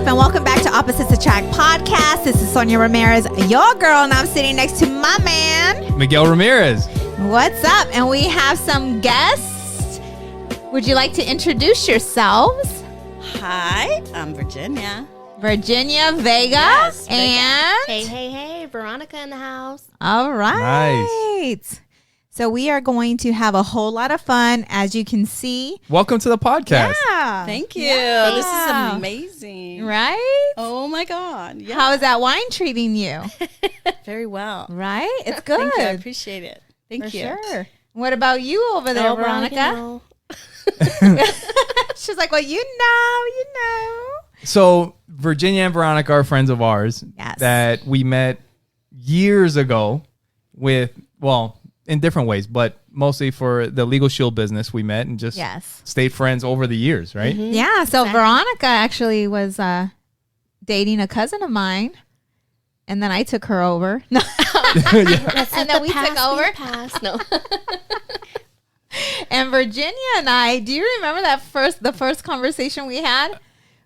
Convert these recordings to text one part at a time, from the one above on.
up, and welcome back to Opposites Attract podcast. This is Sonja Ramirez, your girl, and I'm sitting next to my man, Miguel Ramirez. What's up? And we have some guests. Would you like to introduce yourselves? Hi, I'm Virginia. Virginia, Vega, Yes, Vega. and... Hey, Veronica in the house. All right. Nice. So we are going to have a whole lot of fun, as you can see. Welcome to the podcast. Yeah. Thank you. Yeah. This is amazing. Right? Oh my God. Yeah. How is that wine treating you? Very well. Right? It's good. Thank you. I appreciate it. Thank For you. sure. What about you over there, Oh, well, Veronica? you know. She's like, well, you know. So Virginia and Veronica are friends of ours Yes. that we met years ago with, well, in different ways, but mostly for the Legal Shield business we met and just Yes. stayed friends over the years, right? Mhm. Yeah. So Exactly. Veronica actually was dating a cousin of mine. And then I took her over. No. Let's And let then the we took past be over. past. No. And Virginia and I, do you remember the first conversation we had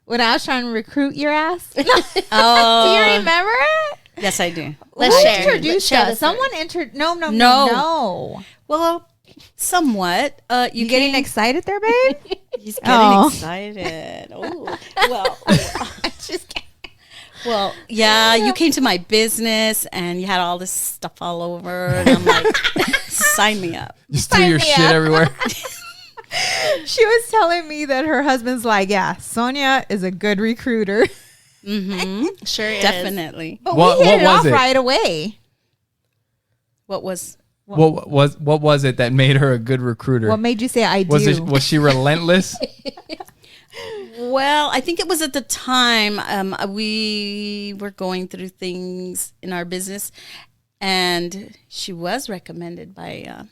when I was trying to recruit your ass? Do Oh, you remember it? yes, I do. Let's Who share. introduced Let's share us? the story. Someone No. No. Well, somewhat. You getting excited there, babe? He's getting Oh. excited. Oh, well. Just kidding. Well, yeah, you came to my business and you had all this stuff all over, and I'm like, sign me up. You steal your me shit up. everywhere. She was telling me that her husband's like, yeah, Sonja is a good recruiter. Mm-hmm. Sure is. Definitely. But What- we hit what it was off it? right away. What was? what was it that made her a good recruiter? What made you say I do? Was she relentless? Well, I think it was at the time we were going through things in our business, and she was recommended by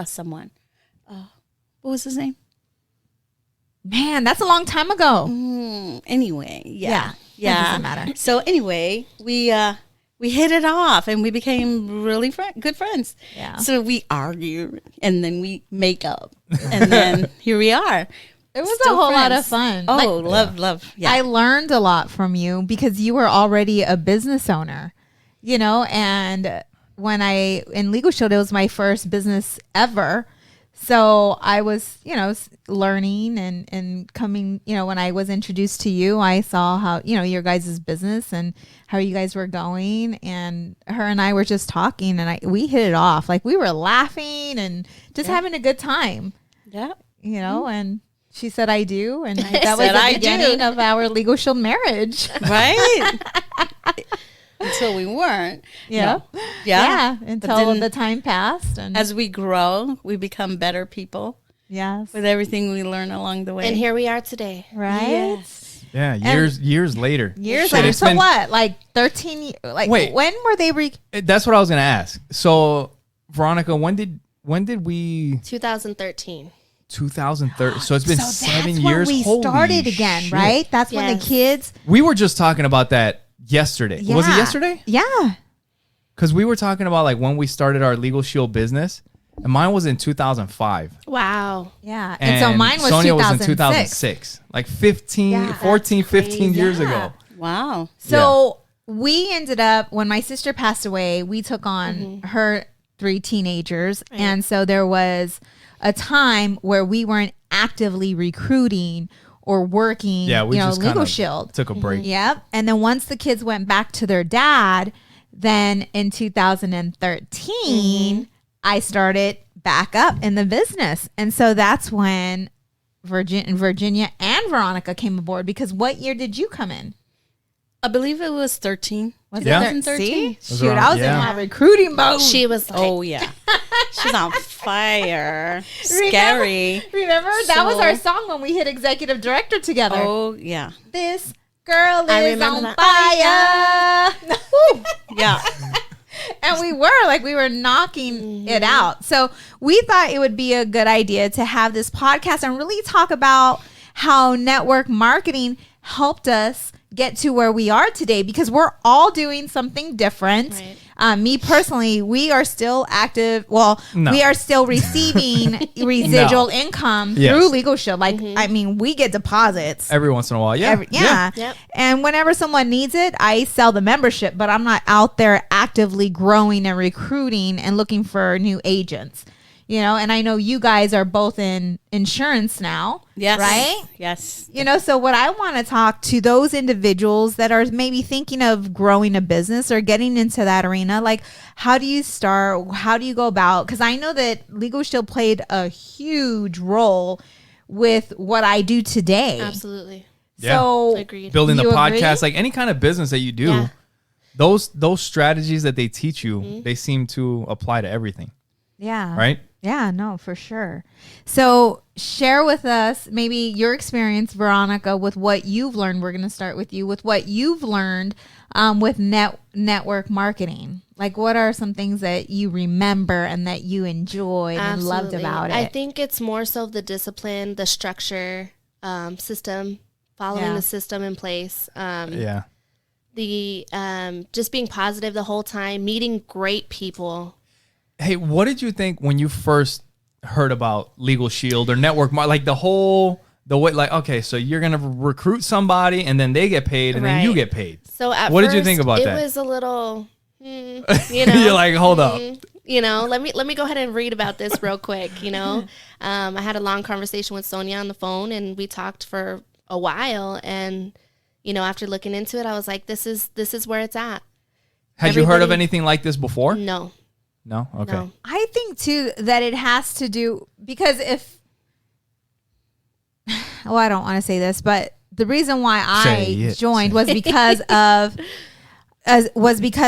someone. What was his name? Man, that's a long time ago. Anyway, Yeah, yeah, that doesn't matter. So anyway, we hit it off, and we became really good friends. Yeah. So we argue, and then we make up, and then here we are. It was Still a whole lot of friends. fun. Oh, love. Yeah. I learned a lot from you because you were already a business owner, and when in Legal Shield, it was my first business ever. So I was, learning and coming, when I was introduced to you, I saw how, your guys' business and how you guys were going, and her and I were just talking, and we hit it off. Like, we were laughing and just having a good time, yeah. and she said, I do. And that was said, the "I do." beginning of our Legal Shield marriage. Right. Until we weren't. Yeah. No. Yeah. Until then the time passed. And as we grow, we become better people yes. with everything we learn along the way. And here we are today. Right? Yes. Yeah, years later. Years Shit, later. it's So been- what? Like 13 like Wait. when were they That's what I was gonna ask. So, Veronica, when did we 2013. 2030? So it's been so 7 that's years. when we Holy started again, shit. right? That's when the Yes. kids We were just talking about that yesterday. Was it Yeah. yesterday? Yeah. Because we were talking about like when we started our Legal Shield business, and mine was in 2005. Wow. Yeah. And so mine was Sonia 2006. was in 2006. Like 15, Yeah, 14, that's 15 crazy. years Yeah. ago. Wow. So we ended up, when my sister passed away, we took on her 3 teenagers. Right. And so there was a time where we weren't actively recruiting or working, Yeah, we just Legal kind of Shield. took a break. Yep. And then once the kids went back to their dad, then in 2013, I started back up in the business. And so that's when Virginia and Veronica came aboard, because what year did you come in? I believe it was 13. Was Yeah. it 13? Was Shoot, around- I was yeah. in my recruiting mode. She was like, Oh, yeah. She's on fire. Scary. Remember? That was So- our song when we hit executive director together. Oh, yeah. This girl I is remember on that. fire. Yeah. And we were knocking it out. So we thought it would be a good idea to have this podcast and really talk about how network marketing helped us get to where we are today, because we're all doing something different. Right. Me personally, we are still active. Well, No. we are still receiving residual income Yes. through Legal Shield. Like, I mean, we get deposits. Every once in a while. Yeah. Yeah. Yep. And whenever someone needs it, I sell the membership, but I'm not out there actively growing and recruiting and looking for new agents. You know, and I know you guys are both in insurance now. Yes. Right? Yes. You know, so what I want to talk to those individuals that are maybe thinking of growing a business or getting into that arena, like, how do you start? How do you go about? Because I know that Legal Shield played a huge role with what I do today. Absolutely. So Agreed. Building the You podcast, agree? like any kind of business that you do, Yeah. those strategies that they teach you, they seem to apply to everything, yeah. right? Yeah, no, for sure. So share with us maybe your experience, Veronica, with what you've learned. We're going to start with you with what you've learned with network marketing. Like, what are some things that you remember and that you enjoyed and loved Absolutely. about it? I think it's more so the discipline, the structure, system, following Yeah. the system in place. Yeah. The just being positive the whole time, meeting great people. Hey, what did you think when you first heard about Legal Shield or like the way, like, okay, so you're going to recruit somebody and then they get paid and then you Right. get paid. So at What first, did you think about it that? was a little, you know, You're like, hold up. you know, let me go ahead and read about this real quick. You know, I had a long conversation with Sonia on the phone, and we talked for a while. And you know, after looking into it, I was like, this is where it's at. Had you heard of Everybody- anything like this before? No, No? Okay. no. I think too that it has to do because well, I don't want to say this, but the reason why Say I it. joined was because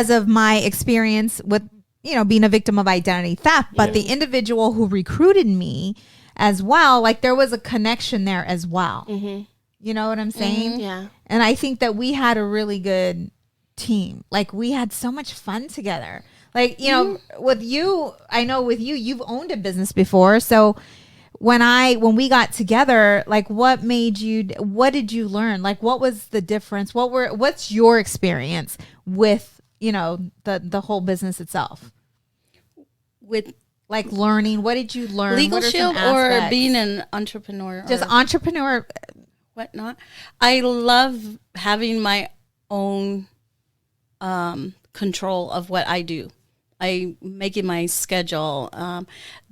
of my experience with, you know, being a victim of identity theft. But the individual who recruited me as well, like there was a connection there as well. Mm-hmm. You know what I'm saying? Yeah. And I think that we had a really good team. Like we had so much fun together. Like, you know, with you, I know with you, you've owned a business before. So when we got together, like what did you learn? Like what was the difference? What's your experience with, you know, the whole business itself? With Like learning, what did you learn? Legal What are some Shield or aspects? being an entrepreneur? Just or entrepreneur. whatnot. I love having my own control of what I do. I making my schedule.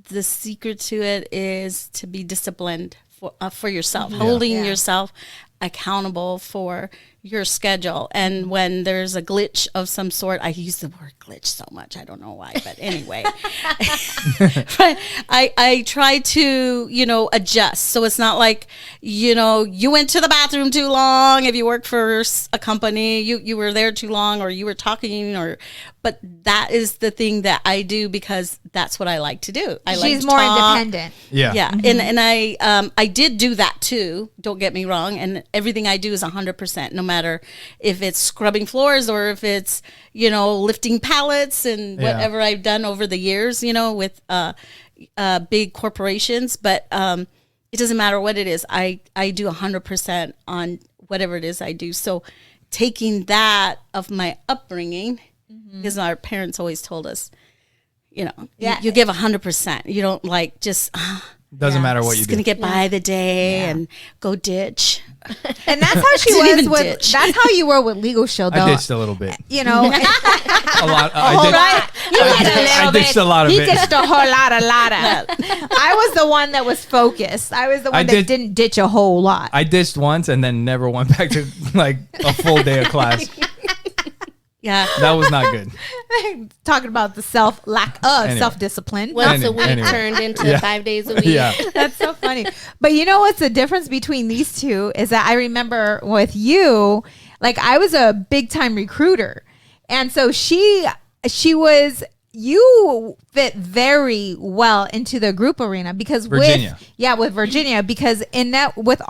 The secret to it is to be disciplined for yourself, holding Yeah. yourself accountable for your schedule. And when there's a glitch of some sort, I use the word glitch so much. I don't know why, but anyway, but I try to, you know, adjust. So it's not like, you know, you went to the bathroom too long. If you work for a company, you were there too long, or you were talking, but that is the thing that I do because that's what I like to do. She's more independent. Yeah. Yeah, and I did do that too. Don't get me wrong. And everything I do is 100%, no matter if it's scrubbing floors or if it's, you know, lifting pallets and Yeah. whatever I've done over the years, you know, with big corporations. But it doesn't matter what it is. I do 100% on whatever it is I do. So taking that of my upbringing, because our parents always told us, you know, Yeah. you give 100%. You don't like just Doesn't matter what you just do. gonna get by the day and go ditch. And that's how she Didn't was even with. ditch. That's how you were with Legal Shield, though. I ditched a little bit. You know, A lot. whole lot. You I did a little ditched bit. a lot of He it. ditched a whole lot. I was the one that was focused. I was the one that didn't ditch a whole lot. I ditched once and then never went back to like a full day of class. Yeah. That was not good. Talking about the lack of Anyway. self-discipline. Once a week Anyway. turned into Yeah. 5 days a week. Yeah. That's so funny. But you know what's the difference between these two is that I remember with you, like I was a big time recruiter. And so she was, you fit very well into the group arena because Virginia. with Virginia, because in that with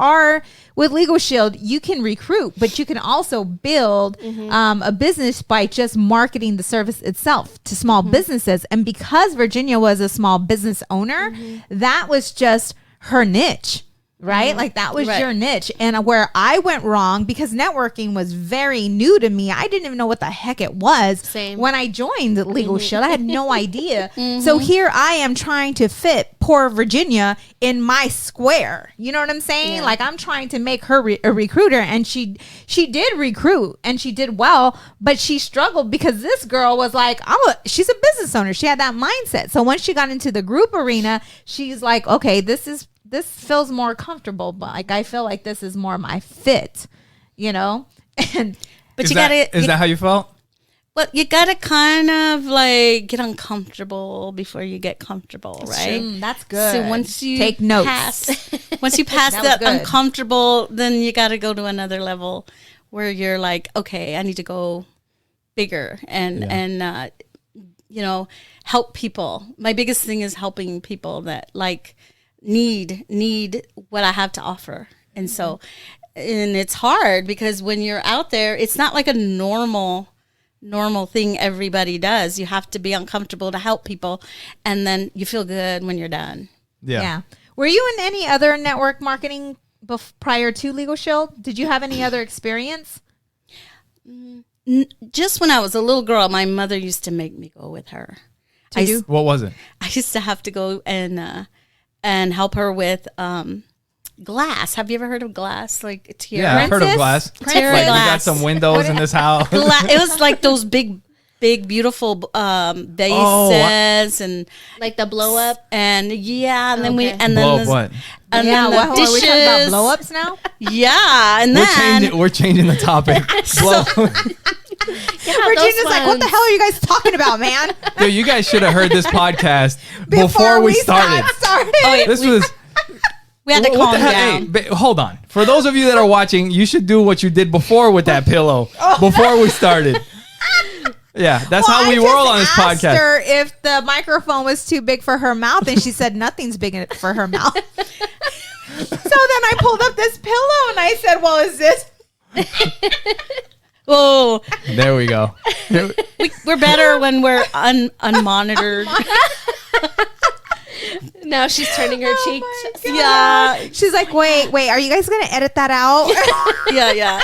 Legal Shield, you can recruit, but you can also build a business by just marketing the service itself to small businesses. And because Virginia was a small business owner, that was just her niche. right? Like that was Right. your niche. And where I went wrong, because networking was very new to me, I didn't even know what the heck it was. Same. When I joined Legal Shield, I had no idea. So here I am trying to fit poor Virginia in my square. You know what I'm saying? Yeah. Like I'm trying to make her a recruiter, and she did recruit and she did well, but she struggled because this girl was like, she's a business owner. She had that mindset. So once she got into the group arena, she's like, okay, this feels more comfortable, but like I feel like this is more my fit, you know? And But Is you that- gotta. Is that how you felt? Well, you gotta kind of like get uncomfortable before you get comfortable, right? that's good. So once you take notes. once you pass That was that good. uncomfortable, then you got to go to another level where you're like, okay, I need to go bigger and you know, help people. My biggest thing is helping people that like need what I have to offer, and so and it's hard because when you're out there, it's not like a normal thing everybody does. You have to be uncomfortable to help people, and then you feel good when you're done. Yeah. Were you in any other network marketing prior to Legal Shield? Did you have any other experience? Just when I was a little girl, my mother used to make me go with her. What was it? I used to have to go and help her with glass. Have you ever heard of glass? Like tiara. Yeah, I've heard of Princess? glass. Tiara Like we got glass. some windows in this house. It was like those big beautiful bases and Like the blow up. and and then Okay. and Blow then up what? and Yeah, then the what, are we dishes. talking about blow ups now? Yeah, and then We're changing the topic. Blow. Virginia's like, what the hell are you guys talking about, man? Dude, you guys should have heard this podcast before we started. Oh, yeah, This was. we had to What calm the hell? down. Hey, hold on. For those of you that are watching, you should do what you did before with that pillow before we started. Yeah, that's how we roll on this I just podcast. asked her if the microphone was too big for her mouth, and she said nothing's big for her mouth. So then I pulled up this pillow and I said, well, is this? Oh, There we go. we're better when we're unmonitored. Now she's turning her cheek. Yeah, She's like, wait, are you guys going to edit that out? yeah.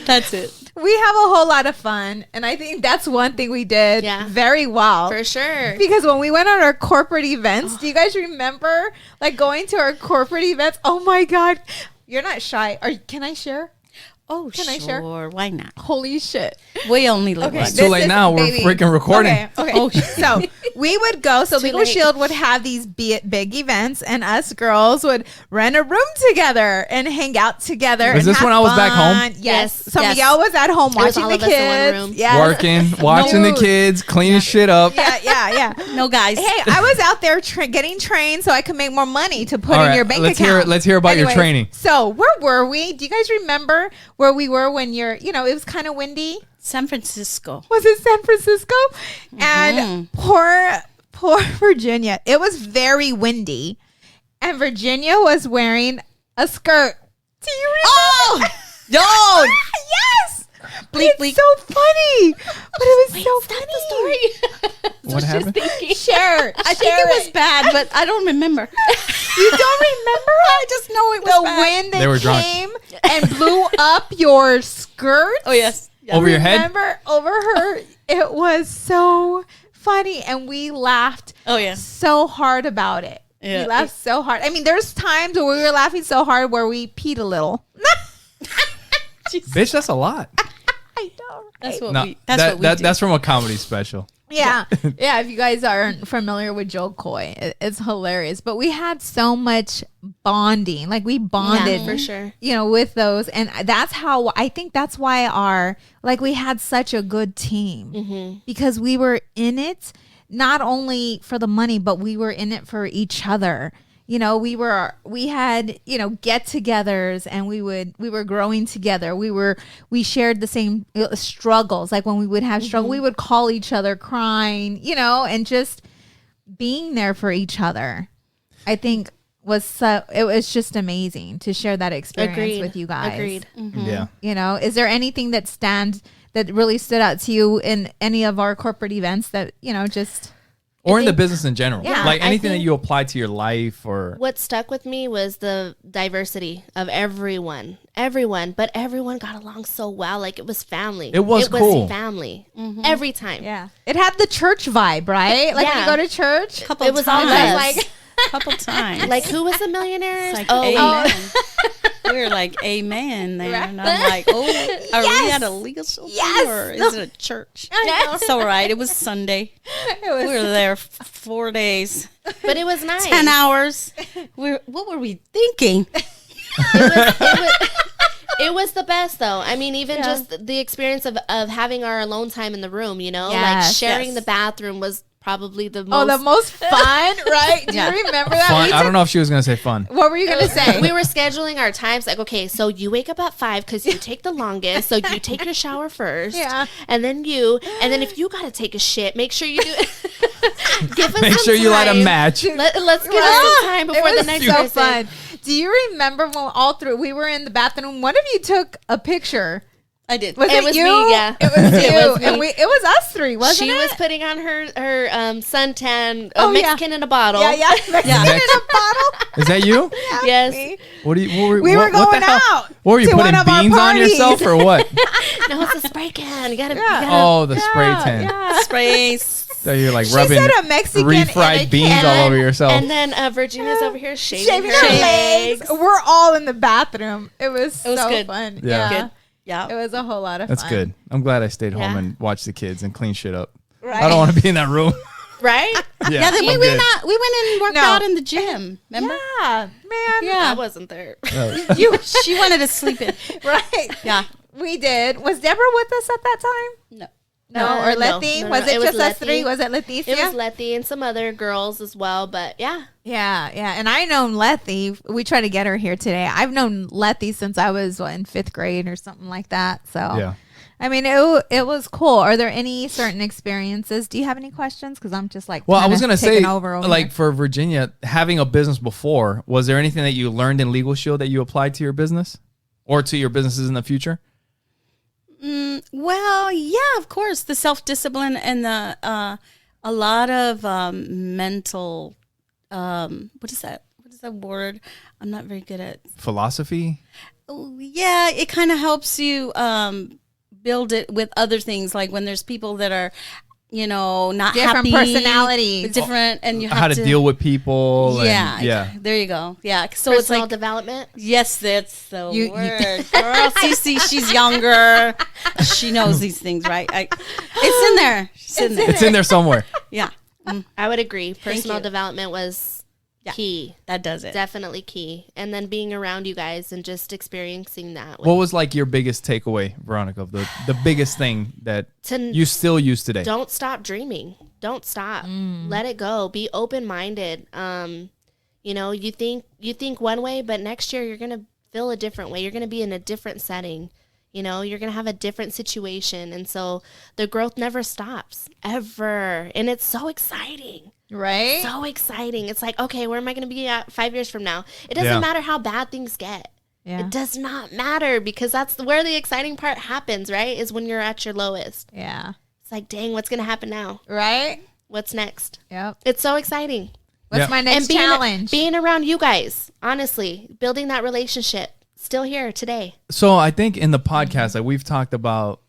That's it. We have a whole lot of fun. And I think that's one thing we did very well. For sure. Because when we went on our corporate events, do you guys remember like going to our corporate events? Oh my God. You're not shy. Can I share? Oh, Can I share? sure. Why not? Holy shit. We only live Okay. once. Too late now. We're freaking recording. Okay. So we would go. So Too Legal late. Shield would have these big events, and us girls would rent a room together and hang out together. Was and this have when I was back home? fun. Yes. Yes. So Yes. Miguel was at home was watching all the of us in one kids. room. Yes. Working, watching the Dude. kids, cleaning shit up. Yeah. No, guys. Hey, I was out there getting trained so I could make more money to put All in right, your bank let's account. let's hear about your Anyways, training. So where were we? Do you guys remember where we were when it was kind of windy? San Francisco. Was it San Francisco? Mm-hmm. And poor Virginia. It was very windy, and Virginia was wearing a skirt. Do you remember? Oh, no. Yes. Bleep, It's bleep. so funny, but it was so funny. What happened? Share. I think it was bad, but I don't remember. You don't remember? I just know it was The bad. wind They were that drunk. came and blew up your skirt. Oh, yes. Yeah. Over your head? Remember over her? It was so funny, and we laughed Oh, yeah. so hard about it. Yeah. We laughed so hard. I mean, there's times where we were laughing so hard where we peed a little. Bitch, that's a lot. I know. That's right? what No, we. That's what we do. that's from a comedy special. Yeah. Yeah. If you guys aren't familiar with Joe Coy, it's hilarious. But we had so much bonding. Like we bonded Yeah, for sure. with those. And I think that's why we had such a good team because we were in it, not only for the money, but we were in it for each other. We had get-togethers, and we were growing together. We shared the same struggles. Like when we would have struggle, we would call each other crying, and just being there for each other. I think it was just amazing to share that experience with you guys. Agreed. Yeah. Is there anything that really stood out to you in any of our corporate events that, just Or in the business in general. Yeah, Like I anything that think- you apply to your life or. What stuck with me was the diversity of everyone, but everyone got along so well. Like it was family. It was cool. Family every time. Yeah. It had the church vibe, right? Like when you Yeah. go to church. Couple It was all times. like couple times. like who was the millionaires? Like, oh, amen. We were like, amen there. And I'm like, oh, are we at a legal shelter or is it a church? It's all right. It was Sunday. We were there 4 days, but it was nice. 10 hours. What were we thinking? It was the best though. I mean, even just the experience of having our alone time in the room, you know, like Yes. sharing the bathroom was probably the most. Oh, the most fun, right? Do Yeah. you remember that? Fun. We I don't know if she was gonna say fun. What were you going to say? We were scheduling our times like, okay, so you wake up at 5 because you take the longest. So you take your shower first. Yeah. And then if you got to take a shit, make sure you do give us Make some sure you light a time. match. Let's give us some time before it the was next so person. fun. Do you remember when all through we were in the bathroom? One of you took a picture. I did. Was It it, was you? me, yeah. It was you. It was me. And it was us three, wasn't She it? was putting on her suntan, Oh, yeah. Mexican in a bottle. Yeah, yeah. Mexican in a bottle. Is that you? Yes. Me. What do you? We were what the going hell? out What were you to putting one of our beans on parties. yourself or what? No, it's a spray can. You gotta. Oh, the spray tan. Yeah. Sprays. So you're like She rubbing said a Mexican in a refried beans can. all over yourself. And then Virginia's over here shaving Shaving her our legs. legs. We're all in the bathroom. It was so good. fun. Yeah. Yeah. Good. Yeah. It was a whole lot of That's fun. good. I'm glad I stayed home Yeah. and watched the kids and clean shit up. Right. I don't want to be in that room. Right? Yeah, then we I'm went good. out. We went and worked No. out in the gym. Remember? Yeah, man. Yeah. I wasn't there. She wanted to sleep in. Right. Yeah. We did. Was Deborah with us at that time? No. No. Or No, Letty? no, Was no. it It was just us Letty. three? Was it Leticia? It was Letty and some other girls as well, but yeah. Yeah, yeah. And I known Letty. We tried to get her here today. I've known Letty since I was in 5th grade or something like that. So Yeah. I mean, it was cool. Are there any certain experiences? Do you have any questions? Because I'm just like, Well, I kinda was gonna taking say, over like here. for Virginia, having a business before, was there anything that you learned in Legal Shield that you applied to your business or to your businesses in the future? Well, yeah, of course, the self-discipline and the a lot of mental. What is that? What is that word? I'm not very good at. Philosophy? Oh, yeah, it kind of helps you build it with other things, like when there's people that are, not Different happy, personalities. different, and you have How to deal with people? Yeah, And, yeah. There you go. Yeah, so Personal it's like development. yes, that's the You- word. Girl, Cece, she's younger. She knows these things, right? It's in there. It's in there. It's in there somewhere. Yeah, I would agree. Personal you. development was key. that does it. Definitely key. And then being around you guys and just experiencing that. What was like your biggest takeaway, Veronica? The biggest thing that To- you still use today? Don't stop dreaming. Don't stop. Let it go. Be open minded. You think one way, but next year you're gonna feel a different way. You're gonna be in a different setting. You're gonna have a different situation, and so the growth never stops ever, and it's so exciting. right? So exciting. It's like, okay, where am I gonna be at 5 years from now? It doesn't Yeah. matter how bad things get. Yeah. It does not matter because that's where the exciting part happens, right? Is when you're at your lowest. Yeah. It's like, dang, what's gonna happen now? Right? What's next? Yep. It's so exciting. What's Yeah. my next challenge? Being around you guys, honestly, building that relationship, still here today. So I think in the podcast, like we've talked about,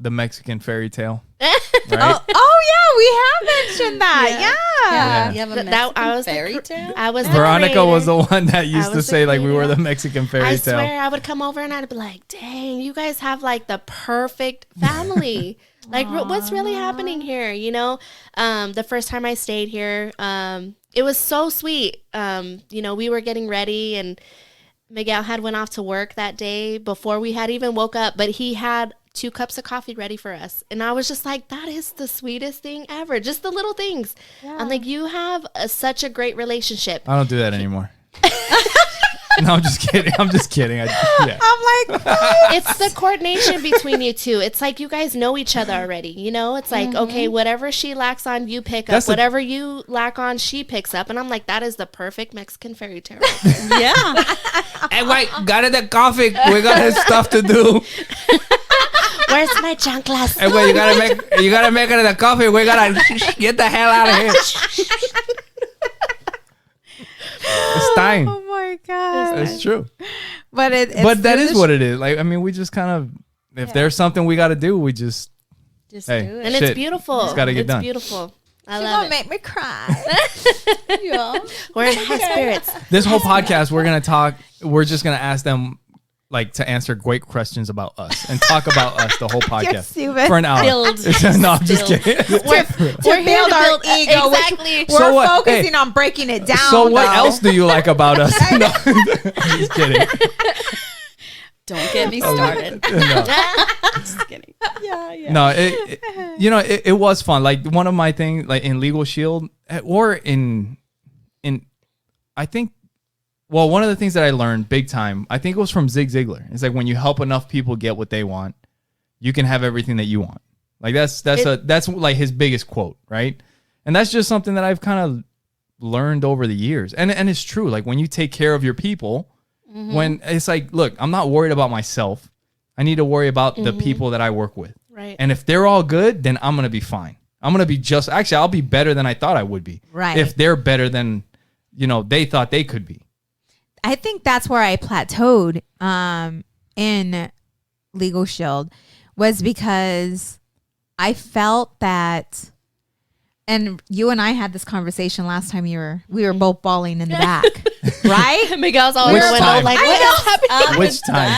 the Mexican fairy tale, right? Oh yeah, we have mentioned that. Yeah. Yeah. You have a That- Mexican I was the fairy cr- tale? I was the Veronica creator. was the one that used to was the say like we were creator. the Mexican fairy I tale. swear I would come over and I'd be like, dang, you guys have like the perfect family. Like what's really happening here? The first time I stayed here, it was so sweet. We were getting ready and Miguel had went off to work that day before we had even woke up, but he had 2 cups of coffee ready for us. And I was just like, that is the sweetest thing ever. Just the little things. I'm like, you have such a great relationship. I don't do that anymore. No, I'm just kidding. I'm just kidding. Yeah. I'm like, what? It's the coordination between you two. It's like you guys know each other already. It's like, okay, whatever she lacks on, you pick That's up. the- Whatever you lack on, she picks up. And I'm like, that is the perfect Mexican fairy tale. Yeah. Hey, wait, got it the coffee. We got stuff to do. Where's my chanclas? Hey, wait, you gotta make it the coffee. We gotta get the hell out of here. It's time. Oh my god. It's true. But But that is what it is. Like, I mean, we just kind of, if there's something we got to do, we just do it. And shit, it's beautiful. it's gotta get it's done. beautiful. I You're love gonna it. make me cry. Yeah. We're in high spirits. This whole podcast, we're just gonna ask them like to answer great questions about us and talk about us the whole podcast stupid. for an hour. Build. No, I'm just Build. kidding. We're to here build to our build ego. exactly. We're So what? focusing Hey. on breaking it down. So what though. else do you like about us? No, I'm just kidding. Don't get me started. No. Just kidding. Yeah. No, it was fun. Like one of my things, like in Legal Shield or in, I think, well, one of the things that I learned big time, I think it was from Zig Ziglar. It's like when you help enough people get what they want, you can have everything that you want. Like that's like his biggest quote, right? And that's just something that I've kind of learned over the years, and it's true. Like when you take care of your people, when it's like, look, I'm not worried about myself. I need to worry about the people that I work with. Right. And if they're all good, then I'm going to be fine. I'm going to be actually, I'll be better than I thought I would be. Right. If they're better than, they thought they could be. I think that's where I plateaued in Legal Shield was because I felt that, and you and I had this conversation last time we were both bawling in the back, right? Miguel's always Which going time? like, I what know. else happened? Which time?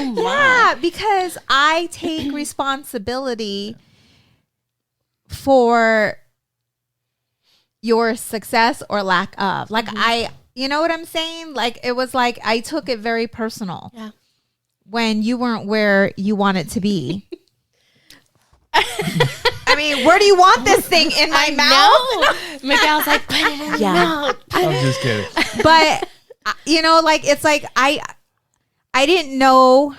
Oh my. Yeah, because I take responsibility for your success or lack of. Like you know what I'm saying? Like it was like I took it very personal. Yeah. When you weren't where you want it to be. I mean, where do you want this thing in my mouth? No. Miguel's like, put it in your mouth. I'm just kidding. But like it's like I didn't know.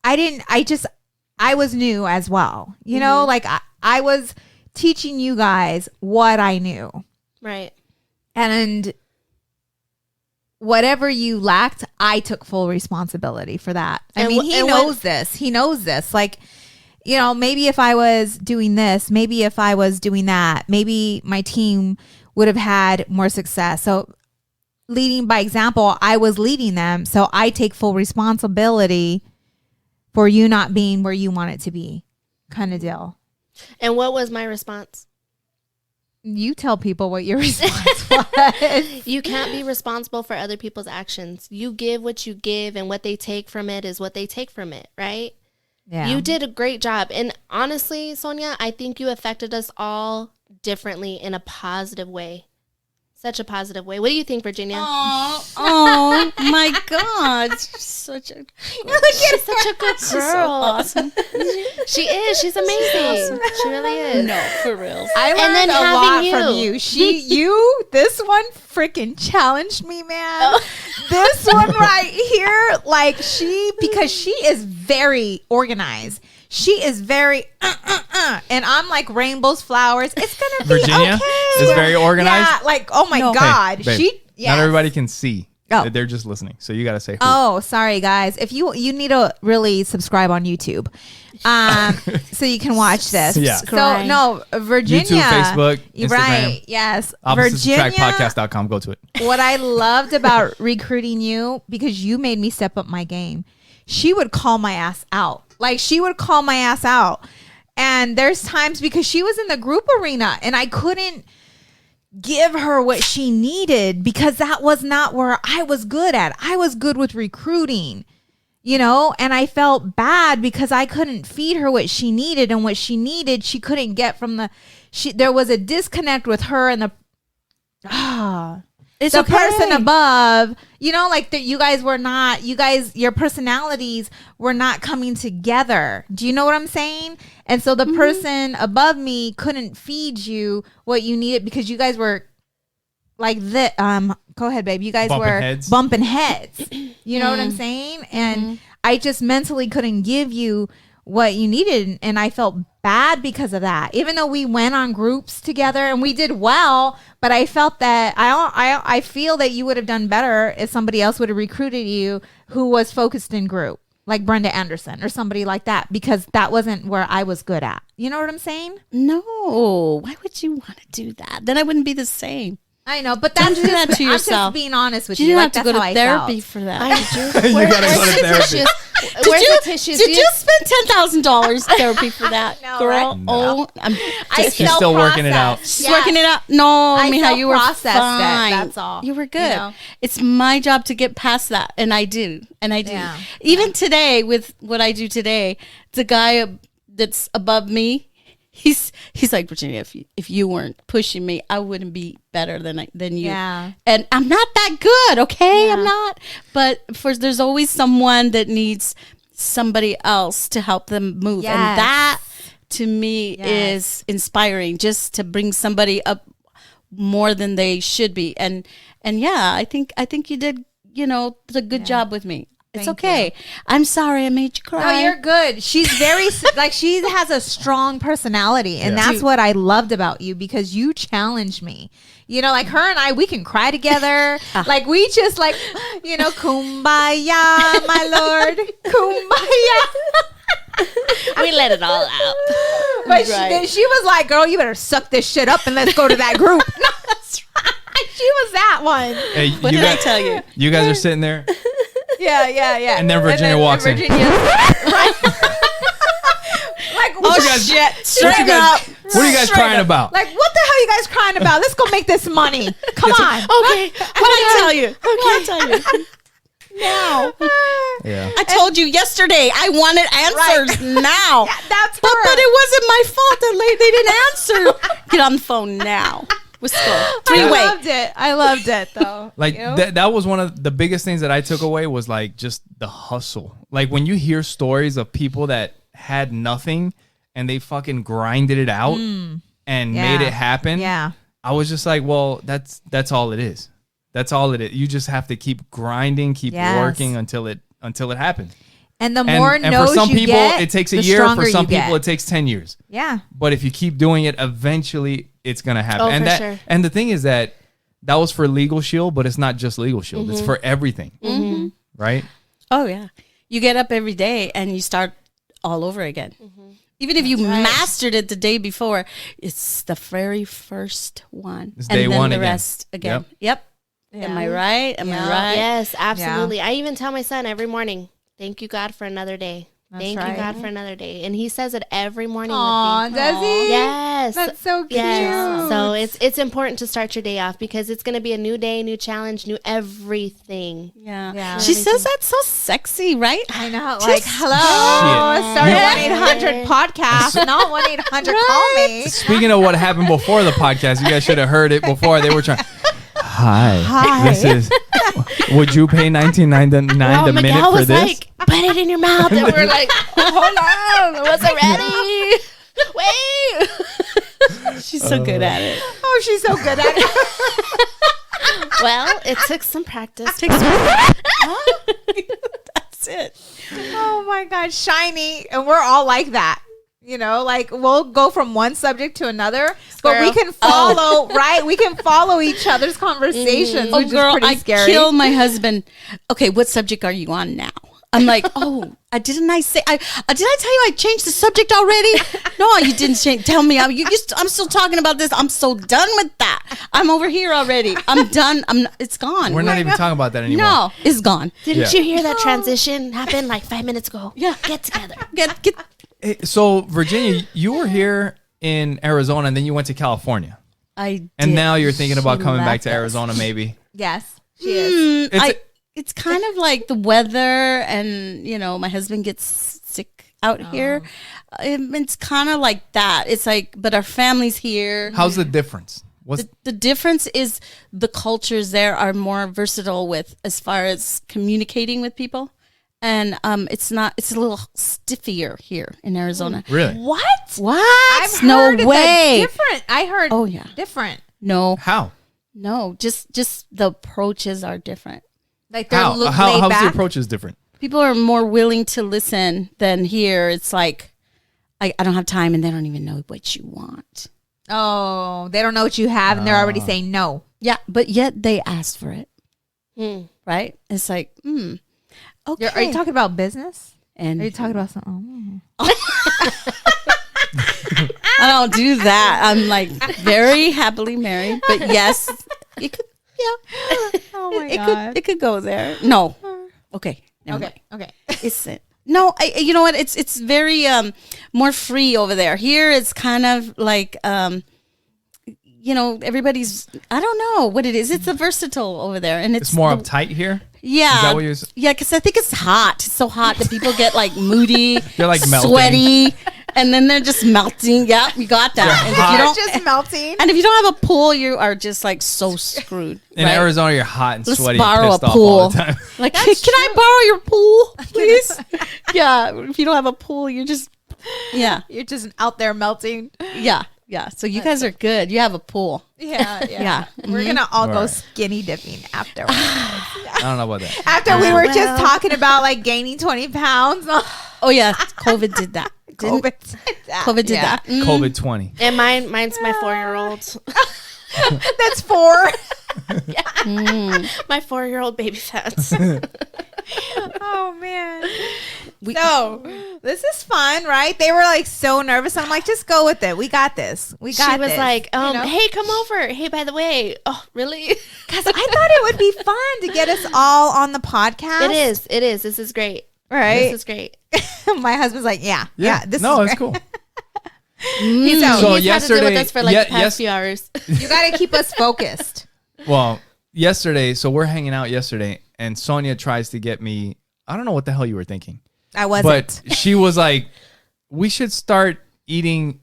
I was new as well. You know, like I was teaching you guys what I knew. Right. And whatever you lacked, I took full responsibility for that. I mean, he knows this. He knows this. Like, maybe if I was doing this, maybe if I was doing that, maybe my team would have had more success. So leading by example, I was leading them. So I take full responsibility for you not being where you want it to be, kind of deal. And what was my response? You tell people what your response was. You can't be responsible for other people's actions. You give what you give, and what they take from it is what they take from it, right? Yeah. You did a great job. And honestly, Sonja, I think you affected us all differently in a positive way. Such a positive way. What do you think, Virginia? Oh my God. Such a She's such a good girl. so awesome. She is. She's amazing. She really is. No, for real. I And learned then a having lot you. from you. This one freaking challenged me, man. This one right here, like because she is very organized. She is very, and I'm like rainbows, flowers. It's gonna be Virginia okay. is very organized. Yeah, like oh my No. God, Hey, babe, she. Yes. Not everybody can see. Oh. They're just listening. So you got to say who. Oh, sorry guys. If you need to really subscribe on YouTube, so you can watch this. Yeah. So no, Virginia, YouTube, Facebook, Instagram. right? Yes, OPpositesAttractPodcast.com. Go to it. What I loved about recruiting you, because you made me step up my game. She would call my ass out. Like she would call my ass out. And there's times because she was in the group arena and I couldn't give her what she needed because that was not where I was good at. I was good with recruiting, and I felt bad because I couldn't feed her what she needed, and what she needed, she couldn't get from there was a disconnect with her and It's the okay. person above, you guys were not, your personalities were not coming together. Do you know what I'm saying? And so the person above me couldn't feed you what you needed because you guys were like the, go ahead, babe. You guys were bumping heads. You know what I'm saying? And I just mentally couldn't give you what you needed. And I felt bad because of that, even though we went on groups together and we did well, but I felt that I feel that you would have done better if somebody else would have recruited you who was focused in group. like Brenda Anderson or somebody like that, because that wasn't where I was good at. You know what I'm saying? No. Why would you want to do that? Then I wouldn't be the same. I know, but that's Don't do that just, to I'm yourself. just being honest with You you. didn't Like, have to that's go how to I therapy felt. for that. You gotta go to therapy. Where's the tissues? Did you spend $10,000 therapy for that, No, girl? right? Oh, I'm I She's still working it out. She's working it out. No, I Mija, you were self-processed it, fine. that's all. You were good. You know? It's my job to get past that, and I do. Yeah. Even today, with what I do today, the guy that's above me, he's like, Virginia, if you weren't pushing me, I wouldn't be better than you. Yeah. And I'm not that good, okay? Yeah. I'm not. But there's always someone that needs somebody else to help them move. Yes. And that to me Yes. is inspiring, just to bring somebody up more than they should be. And yeah, I think you did, a good job with me. It's Thank okay. I'm sorry I made you cry. No, you're good. She's very like, she has a strong personality, and Yeah. that's what I loved about you, because you challenged me. Like her and I, we can cry together. Like we just like, kumbaya, my lord, kumbaya. We let it all out. But Right. she was like, girl, you better suck this shit up and let's go to that group. No, that's right. She was that one. Hey, What did I tell you? You guys are sitting there. Yeah. And then Virginia walks in. Virginia, right? Like, Oh, you guys- shit. What you Straight guys, up. what are you guys crying about? like, what the hell are you guys crying about? Let's go make this money. Come on. Okay. What did I tell you? What did I tell you? No. Yeah. I told you yesterday I wanted answers now. Yeah, that's but her. it wasn't my fault that they didn't answer. Get on the phone now. Let's go. I Three-way. loved it though. Like You know? that was one of the biggest things that I took away, was like just the hustle. Like when you hear stories of people that had nothing and they fucking grinded it out and Yeah. made it happen. Yeah. I was just like, well, that's all it is. That's all it is. You just have to keep grinding, keep Yes. working until it happens. And the more And no's for some you people get, it takes a the year. stronger For some you people get. it takes 10 years. Yeah. But if you keep doing it, eventually it's gonna happen. Oh, and for that sure. and the thing is that was for Legal Shield, but it's not just Legal Shield. It's for everything. Right? Oh, yeah. You get up every day and you start all over again. Even if you mastered it the day before, it's the very first one. It's and day then one the again. rest again. Yep. Yep. Am I right? Am I right? Yes, absolutely. I even tell my son every morning, thank you, God, for another day. Thank right. you, God, for another day. And he says it every morning Aw, with me. does he? Yes. That's so cute. Yes. So it's important to start your day off, because it's going to be a new day, new challenge, new everything. Yeah. Yeah. She says that's so sexy, right? I know. Just- Like, hello. Start Yeah. 1-800 podcast, not 1-800 call me. Speaking of what happened before the podcast, you guys should have heard it before. They were trying. Hi. This is. Would you pay $19.99 the minute Miguel for was this? like, put it in your mouth. And we're like, hold on. I wasn't ready. Wait. She's so good at it. Oh, she's so good at it. Well, it took some practice. That's it. Oh my God, shiny. And we're all like that. Like we'll go from one subject to another, but we can follow, right? We can follow each other's conversations, Oh, which girl, is pretty I scary. kill my husband. Okay, what subject are you on now? I'm like, didn't I say? Did I tell you I changed the subject already? No, you didn't change. Tell me, I'm still talking about this. I'm so done with that. I'm over here already. I'm done. It's gone. We're not even talking about that anymore. No, it's gone. Didn't Yeah. you hear that transition happen like 5 minutes ago? Yeah. Get together. Get. Hey, so, Virginia, you were here in Arizona and then you went to California. I And did. now you're thinking about She coming back left to us. Arizona, maybe. Yes, she is. It's It's kind of like the weather, and my husband gets sick out here. It's kind of like that. It's like, but our family's here. How's the difference? What's The difference is the cultures there are more versatile with as far as communicating with people, and it's a little stiffier here in Arizona. really? What? What? I've No heard it's way. different. I heard. Oh, yeah. different. No, How? just the approaches are different. Like they're How? laid How's the back. approach is different? People are more willing to listen than here. It's like, I don't have time, and they don't even know what you want. Oh, they don't know what you have, and they're already saying no. Yeah, but yet they asked for it, Hmm. right? It's like, Okay. Are you talking about business? And Are you talking about something? I don't do that. I'm like very happily married, but yes, it could. Yeah. Oh my It god. could go there. No. Okay. Never mind. Okay. It's no. You know what? It's very more free over there. Here it's kind of like everybody's. I don't know what it is. It's a versatile over there, and It's more uptight here. Yeah. Is that what you're saying? Yeah, because I think it's hot. It's so hot that people get like moody. They're like melting. sweaty, and then they're just melting. Yeah, you got that. They're And hot. if you don't, Just melting. and if you don't have a pool, you are just like so screwed. In right? Arizona, you're hot and Let's sweaty borrow and pissed a off pool. all the time. Like, can I borrow your pool, please? Yeah, if you don't have a pool, you're just yeah. You're just out there melting. Yeah. So you guys are good. You have a pool. Yeah. Yeah. We're gonna all go Alright. skinny dipping afterwards. I don't know about that. After we were just talking about like gaining 20 pounds. Oh yeah, COVID did that. COVID did that. COVID did Yeah. that. COVID 20. And mine's my 4-year-old. That's 4. My 4-year-old baby fat. Oh man. So this is fun, right? They were like so nervous. I'm like, just go with it. We got this. We got She was this. like, You know? hey, come over. Hey, by the way. Oh, really? Because I thought it would be fun to get us all on the podcast. It is. It is. This is great. Right? This is great. My husband's like, yeah. This no, is it's great. cool. He's So had to deal with yesterday- us for like ye- the past few hours. You got to keep us focused. Well, yesterday, so we're hanging out yesterday, and Sonia tries to get me. I don't know what the hell you were thinking, I wasn't. but she was like, "We should start eating."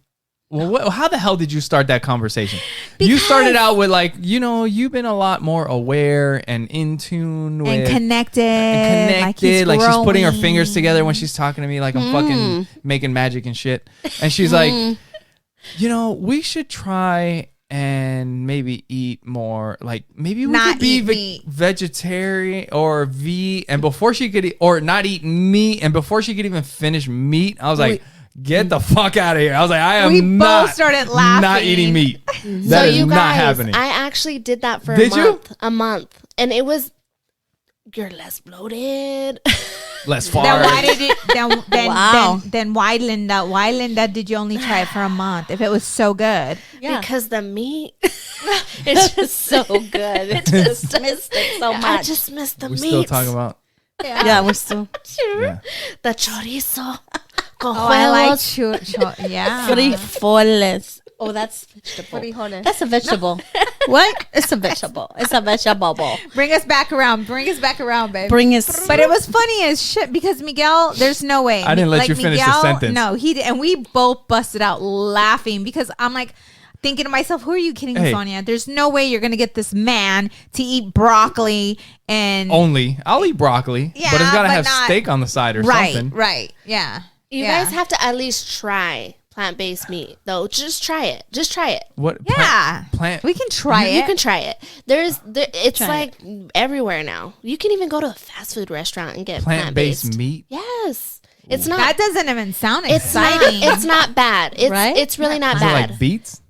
Well, how the hell did you start that conversation? You started out with like, you've been a lot more aware and in tune with and connected. Like she's putting her growing. fingers together when she's talking to me, like I'm fucking making magic and shit. And she's like, we should try and maybe eat more. Like maybe we Not could be eat meat. vegetarian or and before she could or not eat meat, and before she could even finish meat, I was like, get the fuck out of here. I was like, I am We not both started laughing. not eating meat. So That is you guys, not happening. I actually did that for Did you? a month. And it was, you're less bloated. Less far. Then why did it? Wow. Then why, Linda? Why, Linda? Did you only try it for a month? If it was so good, Yeah. Because the meat, it's just so good. It just missed it so I much. just miss the We're meat. still talking about. Yeah, we're still Yeah. The chorizo. Con oh, I like huevos. yeah. frijoles. Oh, that's vegetable. Frijoles. That's a vegetable. What? It's a vegetable. It's a vegetable. Bring us back around. Bring us back around, babe. Bring us. But it was funny as shit because Miguel, there's no way. I didn't let you finish the sentence. No, he did, and we both busted out laughing because I'm like thinking to myself, "Who are you kidding, Hey. Sonia? There's no way you're gonna get this man to eat broccoli and I'll eat broccoli, Yeah, but it's got to but have not- steak on the side or right, something. right, yeah." You Yeah. guys have to at least try plant-based meat, though. Just try it. Just try it. What? Yeah, Plant. we can try You it. can try it. It's Try like everywhere now. You can even go to a fast food restaurant and get Plant-based plant-based meat. Yes, it's not. That doesn't even sound It's not. exciting. It's not bad. It's Right? It's really not Is it bad. like beets?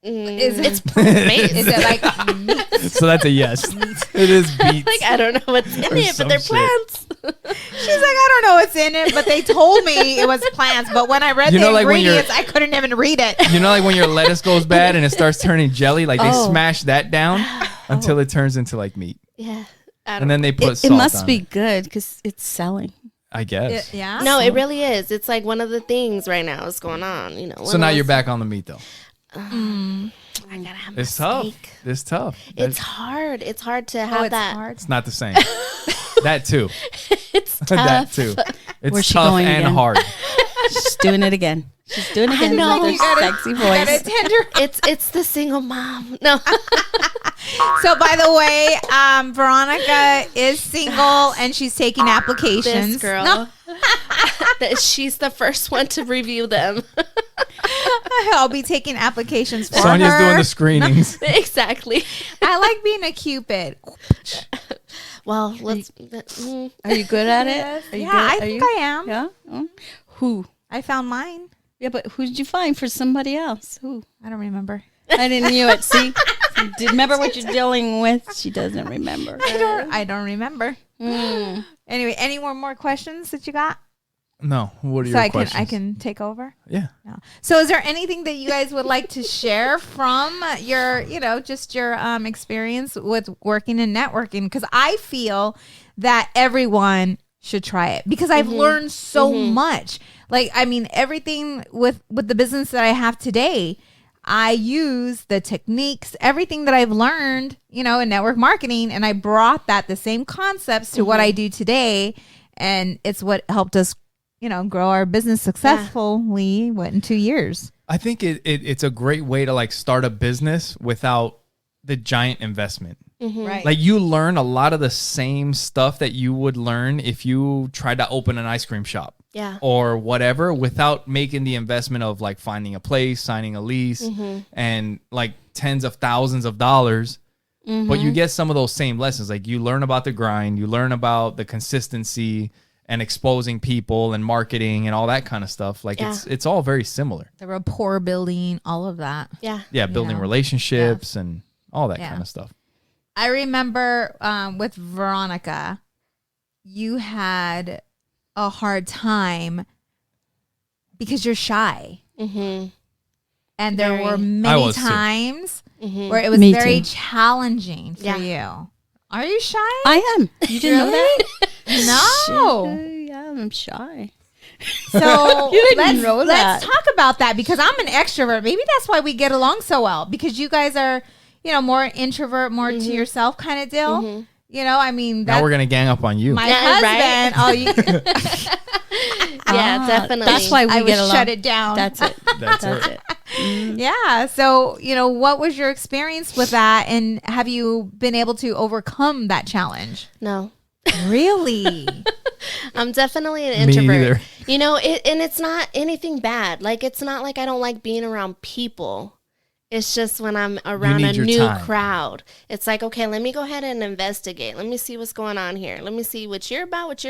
Is It's it, plant-based. is it like meat? So that's a yes. It is beets. Like I don't know what's in Or it, some but they're shit. plants. She's like, I don't know what's in it, but they told me it was plants. But when I read You the know, like when you're- ingredients, I couldn't even read it. You know, like when your lettuce goes bad and it starts turning jelly, like they Oh. smash that down until it turns into like meat, Yeah. I don't and then they put It salt must on be it, good because it's selling. I guess. Yeah. No, it really is. It's like one of the things right now is going on. You know. So now you're back on the meat though. I gotta have my It's tough. steak. It's tough. It's hard. It's hard to have Oh, it's that. hard. It's not the same. That too. It's tough. That too. It's Where's she tough going and again? hard. She's doing it again. She's doing it again. know. With You her gotta- sexy Got a voice. tender. It's the single mom. No. So, by the way, Veronica is single and she's taking applications. This girl. No, She's the first one to review them. I'll be taking applications for Sonia's her. doing the screenings. Exactly. I like being a cupid. Well, let's. Are you good at it? Are you Yeah, good? I Are think you? I am. Yeah. Oh. Who? I found mine. Yeah, but who did you find for somebody else? Who? I don't remember. I didn't knew it. See, Remember what you're dealing with? She doesn't remember. I don't remember. Mm. Anyway, any more questions that you got? No. What are So your questions? I can take over? Yeah. No. So is there anything that you guys would like to share from your, just your experience with working and networking? Because I feel that everyone should try it because I've learned so much. Like, I mean, everything with the business that I have today, I use the techniques, everything that I've learned, in network marketing, and I brought the same concepts to what I do today. And it's what helped us grow our business successfully, in 2 years. I think it's a great way to like start a business without the giant investment. Right. Like you learn a lot of the same stuff that you would learn if you tried to open an ice cream shop. Yeah. Or whatever without making the investment of like finding a place, signing a lease, and like tens of thousands of dollars. But you get some of those same lessons. Like you learn about the grind, you learn about the consistency and exposing people and marketing and all that kind of stuff. Like it's all very similar. The rapport building, all of that. Yeah. Yeah, building relationships and all that kind of stuff. I remember with Veronica, you had a hard time because you're shy. And there were many times where it was very challenging for you. Are you shy? I am. You didn't know that? No. Yeah, I'm shy. So You didn't know that. let's talk about that because I'm an extrovert. Maybe that's why we get along so well because you guys are, more introvert, more to yourself kind of deal. I mean, Now we're going to gang up on you. my Yeah, husband. right? Yeah, definitely. That's why we I get would along. shut it down. That's it. That's That's it. it. Yeah. So, what was your experience with that? And have you been able to overcome that challenge? No. Really? I'm definitely an Me introvert. either. And it's not anything bad. Like, it's not like I don't like being around people. It's just when I'm around a need your new time. crowd, it's like, okay, let me go ahead and investigate. Let me see what's going on here. Let me see what you're about.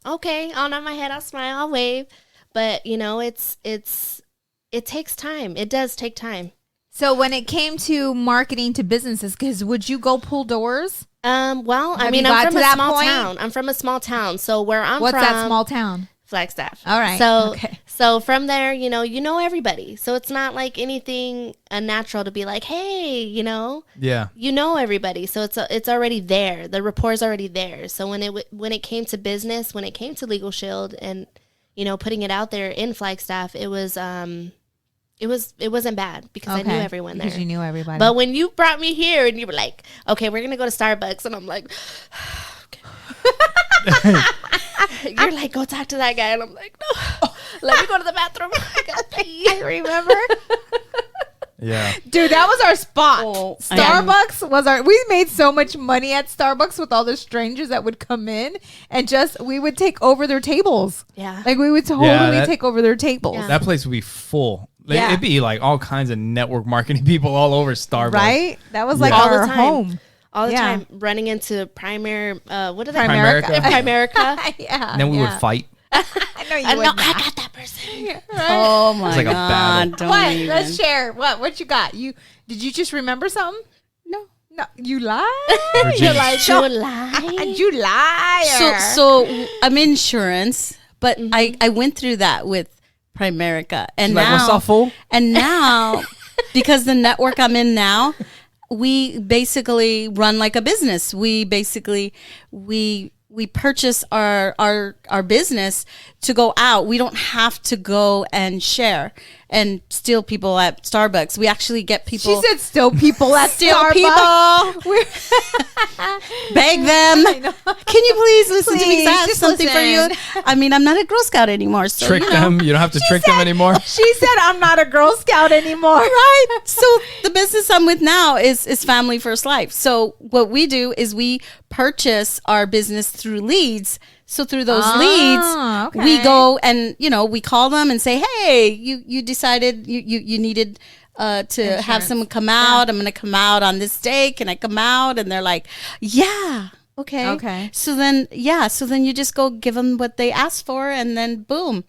Okay, I'll nod my head, I'll smile, I'll wave. But, it takes time. It does take time. So when it came to marketing to businesses, because would you go pull doors? Well, Have I mean, you got I'm to from a that small point? town. I'm from a small town. So where I'm What's from. that small town? Flagstaff. All right. So, Okay. so from there, you know everybody. So it's not like anything unnatural to be like, hey, Yeah. you know everybody. So it's already there. The rapport's already there. So when it came to business, when it came to Legal Shield and, putting it out there in Flagstaff, it wasn't bad because I knew everyone there. Because you knew everybody. But when you brought me here and you were like, okay, we're going to go to Starbucks. And I'm like, okay. You're like, go talk to that guy. And I'm like, no, let me go to the bathroom. I got to pee. I remember. Yeah. Dude, that was our spot. Oh, Starbucks was we made so much money at Starbucks with all the strangers that would come in and we would take over their tables. Yeah. Like we would totally take over their tables. Yeah. That place would be full. Yeah. It'd be like all kinds of network marketing people all over Starbucks. Right? That was like All the our time. home. All the Yeah. time running into what are they? Primerica. Primerica. Yeah. And then we would fight. I know you I would know, not. I got that person. Oh my It's like a battle. God! Don't What? even. Let's share. What you got? Did you just remember something? No. No, you lied. Virginia. You lied. July. You liar. So I'm in insurance, but I went through that with Primerica, and She's like, what's up, fool? And now, because the network I'm in now, we basically run like a business. We basically we purchase our business to go out. We don't have to go and share and steal people at Starbucks. We actually get people. She said still people at Steal Starbucks. Beg them. Can you please listen to me? 'Cause I have just something for you. listen. I mean, I'm not a Girl Scout anymore. So, Trick them. You don't have to trick them anymore. She said I'm not a Girl Scout anymore. Right. So the business I'm with now is Family First Life. So what we do is we purchase our business through leads. So through those leads, okay. we go and, we call them and say, hey, you decided you needed to have someone come out. I'm going to come out on this day. Can I come out? And they're like, yeah. Okay. Okay. So then you just go give them what they asked for. And then boom,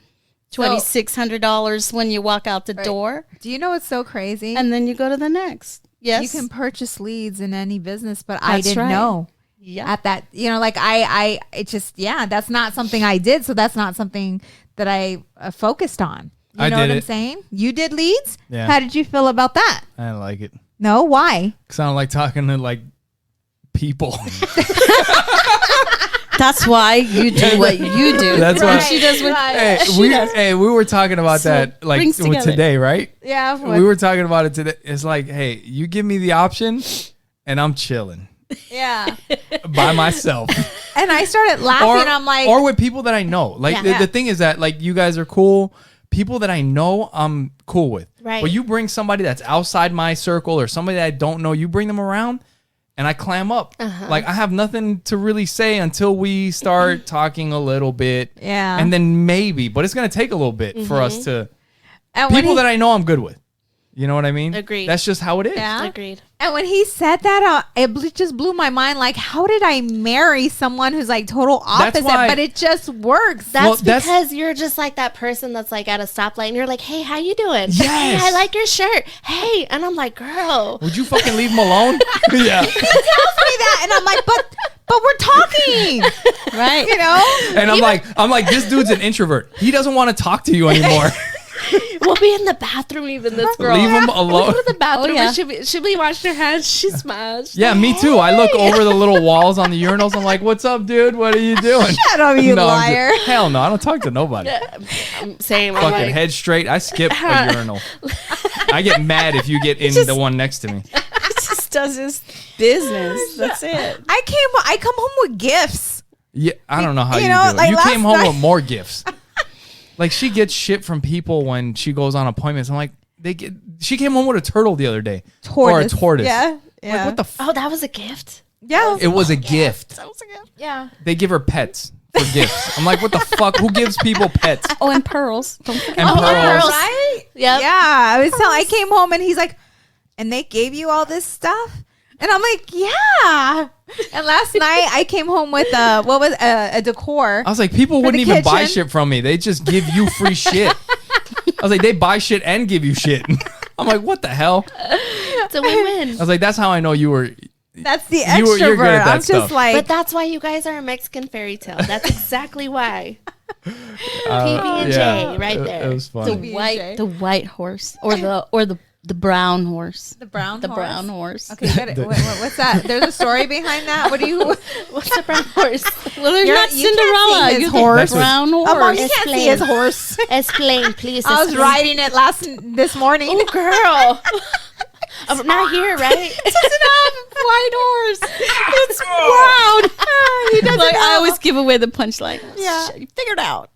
$2,600 when you walk out the door. Do you know what's so crazy? And then you go to the next. Yes. You can purchase leads in any business, but I That's didn't right. know Yeah. at that, like it just, that's not something I did. So that's not something that I focused on. You I know did what I'm it. saying? You did leads? Yeah. How did you feel about that? I didn't like it. No, why? Because I don't like talking to like people. That's why you do what you do. That's why- She does what Hey, we were talking about So that like brings together. today, right? Yeah. We were talking about it today. It's like, hey, you give me the option and I'm chilling Yeah. by myself. And I started laughing. I'm like, or with people that I know. Like Yeah. the thing is that like you guys are cool. People that I know, I'm cool with. Right. But you bring somebody that's outside my circle or somebody that I don't know, you bring them around and I clam up. Like I have nothing to really say until we start talking a little bit. Yeah. And then maybe, but it's going to take a little bit for us to and when people he- that I know I'm good with. You know what I mean? Agreed. That's just how it is. Yeah. Agreed. And when he said that, just blew my mind. Like, how did I marry someone who's like total opposite? why- But it just works. That's that's- because you're just like that person that's like at a stoplight and you're like, hey, how you doing? Yes. Hey, I like your shirt. Hey. And I'm like, girl. Would you fucking leave him alone? Yeah. He tells me that, and I'm like, but we're talking, right. you know? And I'm like, this dude's an introvert. He doesn't want to talk to you anymore. We'll be in the bathroom even, this girl. Leave him We'll alone. go to the bathroom Oh, yeah. and she'll be washing her hands. She smiles. Yeah, me too. I look over the little walls on the urinals. I'm like, what's up, dude? What are you doing? Shut up, you I'm liar. hell no, I don't talk to nobody. I'm saying, I'm Fucking like, head straight. I skip a urinal. I get mad if you get in the one next to me. He just does his business. That's it. I come home with gifts. Yeah, I don't know how You you, know, do it. like You last came home night- with more gifts. Like she gets shit from people when she goes on appointments. I'm like, she came home with a turtle the other day. Or a tortoise. Yeah. Yeah. Like, what the oh, that was a gift. yeah. It was a gift. Yeah. They give her pets for gifts. I'm like, what the fuck? Who gives people pets? Oh, and pearls. Don't forget. And Oh, pearls. pearls. Right? Yep. Yeah. I came home and he's like, and they gave you all this stuff? And I'm like, yeah. And last night I came home with a decor. I was like, people For wouldn't the even buy kitchen. shit from me. They just give you free shit. I was like, they buy shit and give you shit. I'm like, what the hell? It's a win-win. I was like, that's how I know you were. That's the You're extrovert. good at that I'm stuff. just like, But that's why you guys are a Mexican fairy tale. That's exactly why. PB&J right there. It was The funny. white horse or the brown horse. the brown The horse? brown horse. Okay, what's that? There's a story behind that. What do you? What's the brown horse? Well, there's You're- not you can't Cinderella. see his You horse. That's what- brown horse. Oh, Mom, you can't Explain. see his horse. Explain, please. I was explain. riding it this morning. Oh, girl. Not here, right? It doesn't have a white horse. It's brown. He doesn't Like, I have- always give away the punchline. Yeah. You figured out.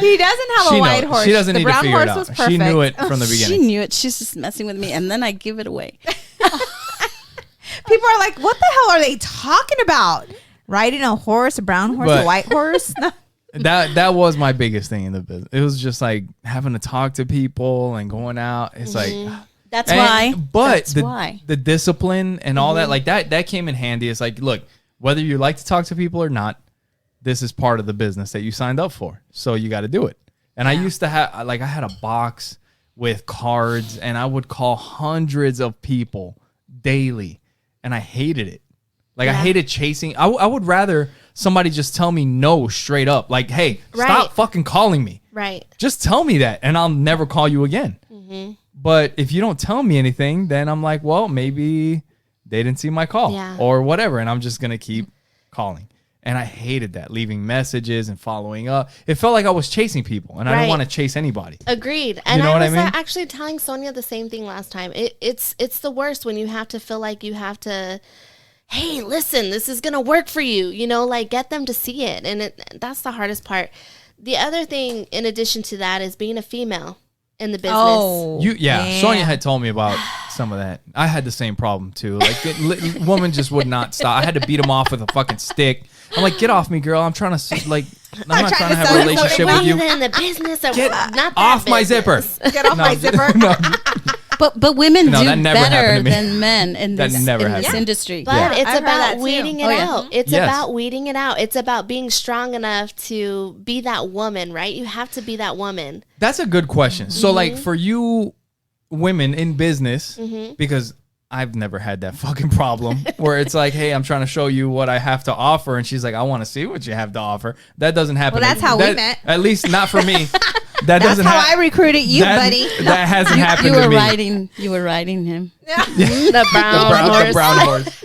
He doesn't have a white horse. She doesn't the need to brown figure it horse was out. perfect. She knew it from the She beginning. knew it. She's just messing with me, and then I give it away. People are like, "What the hell are they talking about? Riding a horse, a brown horse, But- a white horse?" No. That was my biggest thing in the business. It was just like having to talk to people and going out. It's like, That's and- why. But That's the, why. the discipline and all that, like that came in handy. It's like, look, whether you like to talk to people or not, this is part of the business that you signed up for. So you got to do it. And I used to have, like, I had a box with cards and I would call hundreds of people daily and I hated it. Like, I hated chasing. I would rather somebody just tell me no straight up. Like, hey, Right. stop fucking calling me. Right. Just tell me that and I'll never call you again. But if you don't tell me anything, then I'm like, well, maybe they didn't see my call Yeah. or whatever. And I'm just going to keep calling. And I hated that, leaving messages and following up. It felt like I was chasing people and I Right. didn't want to chase anybody. Agreed. And know I what I was mean? actually telling Sonia the same thing last time. It's the worst when you have to feel like you have to, hey, listen, this is going to work for you. You know, like get them to see it. And that's the hardest part. The other thing, in addition to that, is being a female in the business. Oh, Sonia had told me about some of that. I had the same problem too. Like, woman just would not stop. I had to beat him off with a fucking stick. I'm like, get off me, girl. I'm trying to, like, I'm not trying to have a relationship with you. In the business of Get not that off my business. zipper. Get off my zipper. No. But women No, do that never happened better to me. than men in That this, never in happened this to me. industry. But Yeah. it's I've heard that about too. weeding it Oh, yeah. out. It's Yes. about weeding it out. It's about being strong enough to be that woman, right? You have to be that woman. That's a good question. So, like, for you, women in business, because I've never had that fucking problem where it's like, hey, I'm trying to show you what I have to offer. And she's like, I want to see what you have to offer. That doesn't happen. Well, that's how we met. At least not for me. That's how I recruited you, buddy. That hasn't happened to me. You were riding him. The brown horse.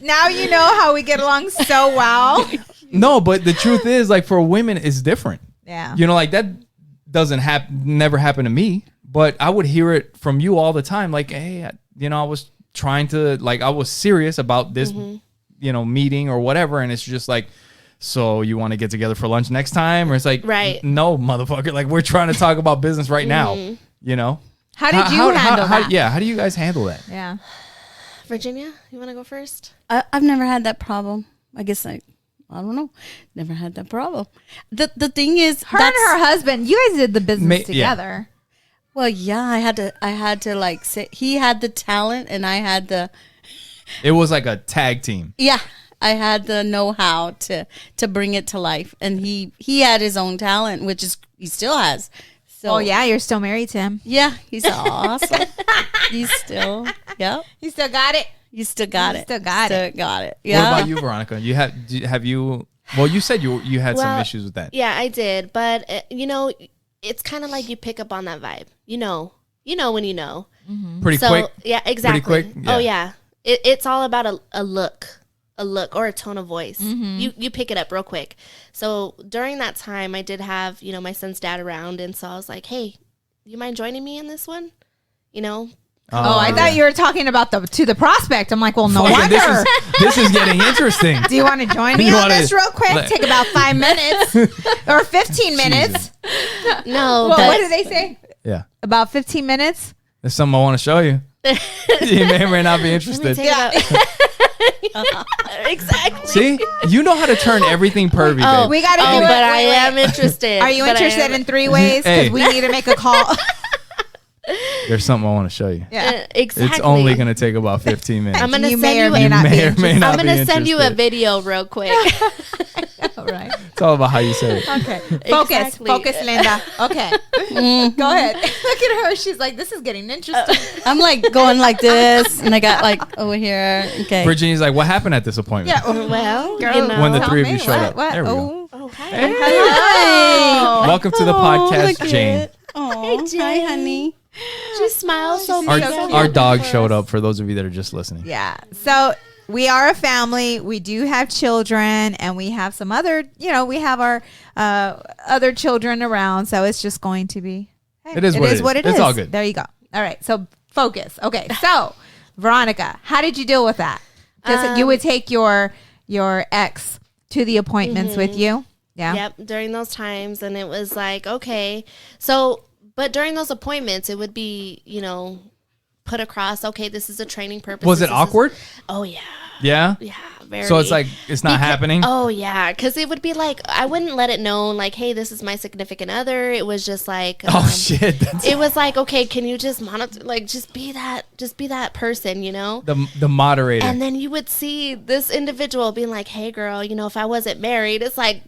Now you know how we get along so well. No, but the truth is, like, for women, it's different. Yeah. You know, like, that doesn't never happen to me. But I would hear it from you all the time. Like, hey, you know, I was trying to, like, I was serious about this, you know, meeting or whatever. And it's just like, so you want to get together for lunch next time? Or it's like, right. No, motherfucker. Like, we're trying to talk about business right now, you know? How did you handle that? Yeah, how do you guys handle that? Yeah. Virginia, you want to go first? I've never had that problem. I guess I don't know. Never had that problem. The thing is, her and her husband, you guys did the business together. Well, yeah, I had to like say he had the talent and I had the. It was like a tag team. Yeah, I had the know-how to bring it to life, and he had his own talent, which is he still has. So, oh yeah, you're still married to him. Yeah, he's awesome. He's still, yeah. You still got it. You still got it. Still got it. Got it. Yeah. What about you, Veronica? Have you? Well, you said you had some issues with that. Yeah, I did, but you know, it's kind of like you pick up on that vibe. You know when you know. Pretty quick. Yeah, exactly. Pretty quick. Yeah. Oh yeah, it's all about a look or a tone of voice. You pick it up real quick. So during that time, I did have my son's dad around, and so I was like, hey, you mind joining me in this one? You know. Oh, I thought you were talking about the prospect. I'm like, well, no wonder. This is getting interesting. Do you want to join me on this real quick? Take about 5 minutes or 15 minutes. No. Well, what did they say? Yeah. About 15 minutes? There's something I want to show you. You may or may not be interested. Exactly. See? You know how to turn everything pervy, babe. We got to do it. But I am interested. Are you interested in 3 ways? Because we need to make a call. There's something I want to show you. Yeah, exactly. It's only going to take about 15 minutes. I'm going to send may or you. may not be interested. I'm going to send you a video real quick. All right. It's all about how you say it. Okay. Exactly. Focus, Linda. Okay. Go ahead. Look at her. She's like, this is getting interesting. I'm like going like this, and I got like over here. Okay. Virginia's like, what happened at this appointment? Yeah. Well, girl, when the tell 3 of me. you showed up. What? There we go. Oh, hi. Hi. Welcome to the podcast, Jane. Oh, hi, honey. She smiles so Our, big. our dog showed up for those of you that are just listening. Yeah. So we are a family. We do have children, and we have some other, we have our other children around. So it's just going to be. Hey, It is what it is. It's all good. There you go. All right. So focus. Okay. So Veronica, how did you deal with that? Because you would take your ex to the appointments with you. Yeah. Yep. During those times, and it was like, okay, so. But during those appointments, it would be, put across, okay, this is a training purpose. Was it awkward? Oh, yeah. Yeah? Yeah, very. So it's like, it's not happening? Oh, yeah. Because it would be like, I wouldn't let it known, like, hey, this is my significant other. It was just like. Oh, shit. It was like, okay, can you just monitor, like, just be that person, The moderator. And then you would see this individual being like, hey, girl, if I wasn't married, it's like.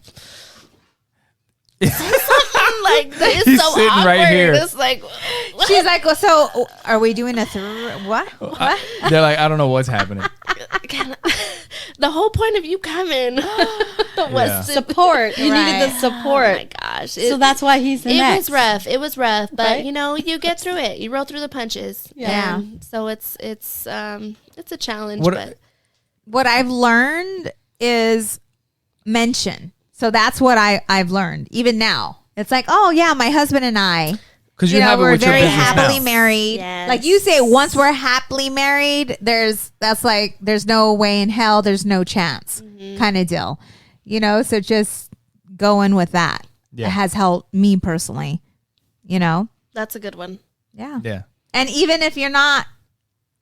Like this. He's so sitting awkward. Right here. It's like what? She's like, well, so are we doing what? They're like, I don't know what's happening. The whole point of you coming was support. You needed the support. Oh my gosh! So that's why he's the next. It was rough, but right? you get through it. You roll through the punches. Yeah. So it's a challenge. What I've learned is mention. So that's what I've learned. Even now, it's like, oh yeah, my husband and I. Because we're very happily married. Yes. Like you say, once we're happily married, there's no way in hell, there's no chance kind of deal. So just going with that has helped me personally. That's a good one. Yeah. Yeah. And even if you're not,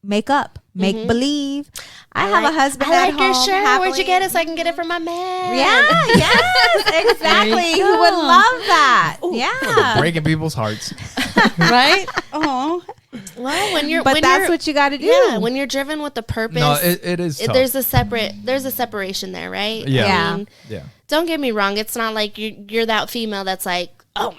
make believe. I have a husband I at like home. your shirt. Happily. Where'd you get it so I can get it from my man? Yeah, yes, exactly. He would love that. Yeah. Breaking people's hearts. Right? Oh. Well, that's what you got to do. Yeah, when you're driven with the purpose. No, it is tough. There's a separation there, right? Yeah. I mean, don't get me wrong. It's not like you're that female that's like, oh,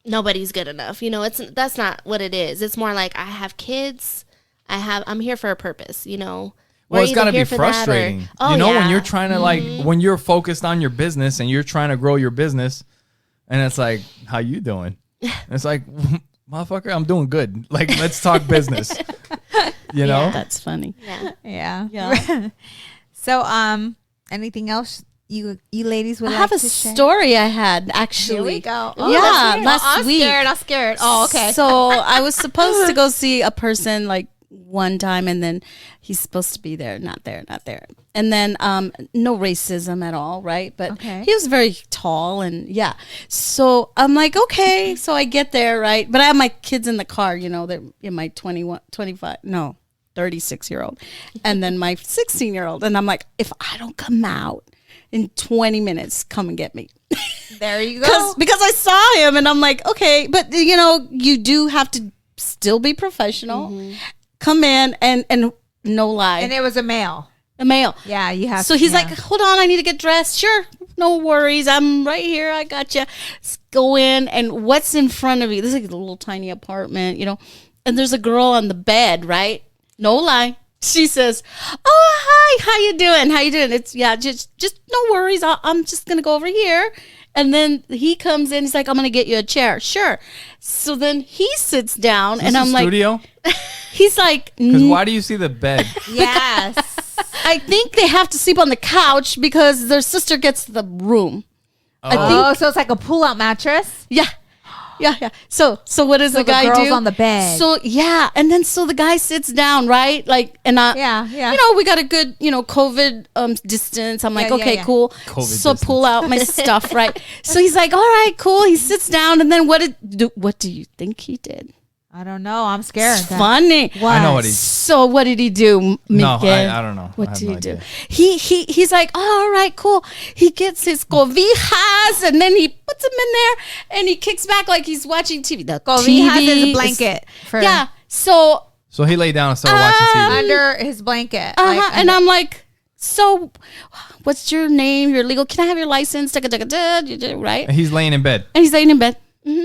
nobody's good enough. You know, that's not what it is. It's more like I have kids. I'm here for a purpose, you know. Well, it's got to be frustrating. When you're trying to like, when you're focused on your business and you're trying to grow your business, and it's like, how you doing? And it's like, motherfucker, I'm doing good. Like, let's talk business. You know? That's funny. Yeah. So, anything else you ladies would I like have to a share? story I had actually. Here we go. Last week. I'm scared. Oh, okay. So I was supposed to go see a person like one time, and then he's supposed to be there, not there. And then no racism at all, right? But he was very tall, and so I'm like, okay. So I get there, right? But I have my kids in the car, you know, they're in my 36-year-old, and then my 16-year-old, and I'm like, if I don't come out in 20 minutes, come and get me. There you go. Because I saw him, and I'm like, okay, but you know, you do have to still be professional. Come in and no lie. And it was a male. A male. Yeah, you have. So he's like, hold on, I need to get dressed. Sure, no worries. I'm right here. I got you. Go in, and what's in front of you? This is like a little tiny apartment, you know. And there's a girl on the bed, right? No lie. She says, "Oh, hi. How you doing? How you doing?" It's just no worries. I'm just gonna go over here. And then he comes in. He's like, "I'm gonna get you a chair." Sure. So then he sits down, and I'm like, studio? He's like, because why do you see the bed? Yes. I think they have to sleep on the couch because their sister gets the room. So it's like a pull-out mattress. Yeah. So what does the guy girl's do? On the bed. So and then so the guy sits down, right? Like, and you know, we got a good, you know, COVID distance. I'm like, okay, cool. COVID so distance. pull out my stuff, right? So he's like, all right, cool. He sits down, and then what do you think he did? I don't know. I'm scared. It's funny. What? I know what So what did he do, No, Miguel? I don't know. What did he do? He's like, oh, all right, cool. He gets his cobijas, and then he puts them in there, and he kicks back like he's watching TV. The Cobijas TV is a blanket. So he laid down and started watching TV. Under his blanket. and I'm like, so what's your name? Your legal? Can I have your license? Right? And he's laying in bed. And he's laying in bed.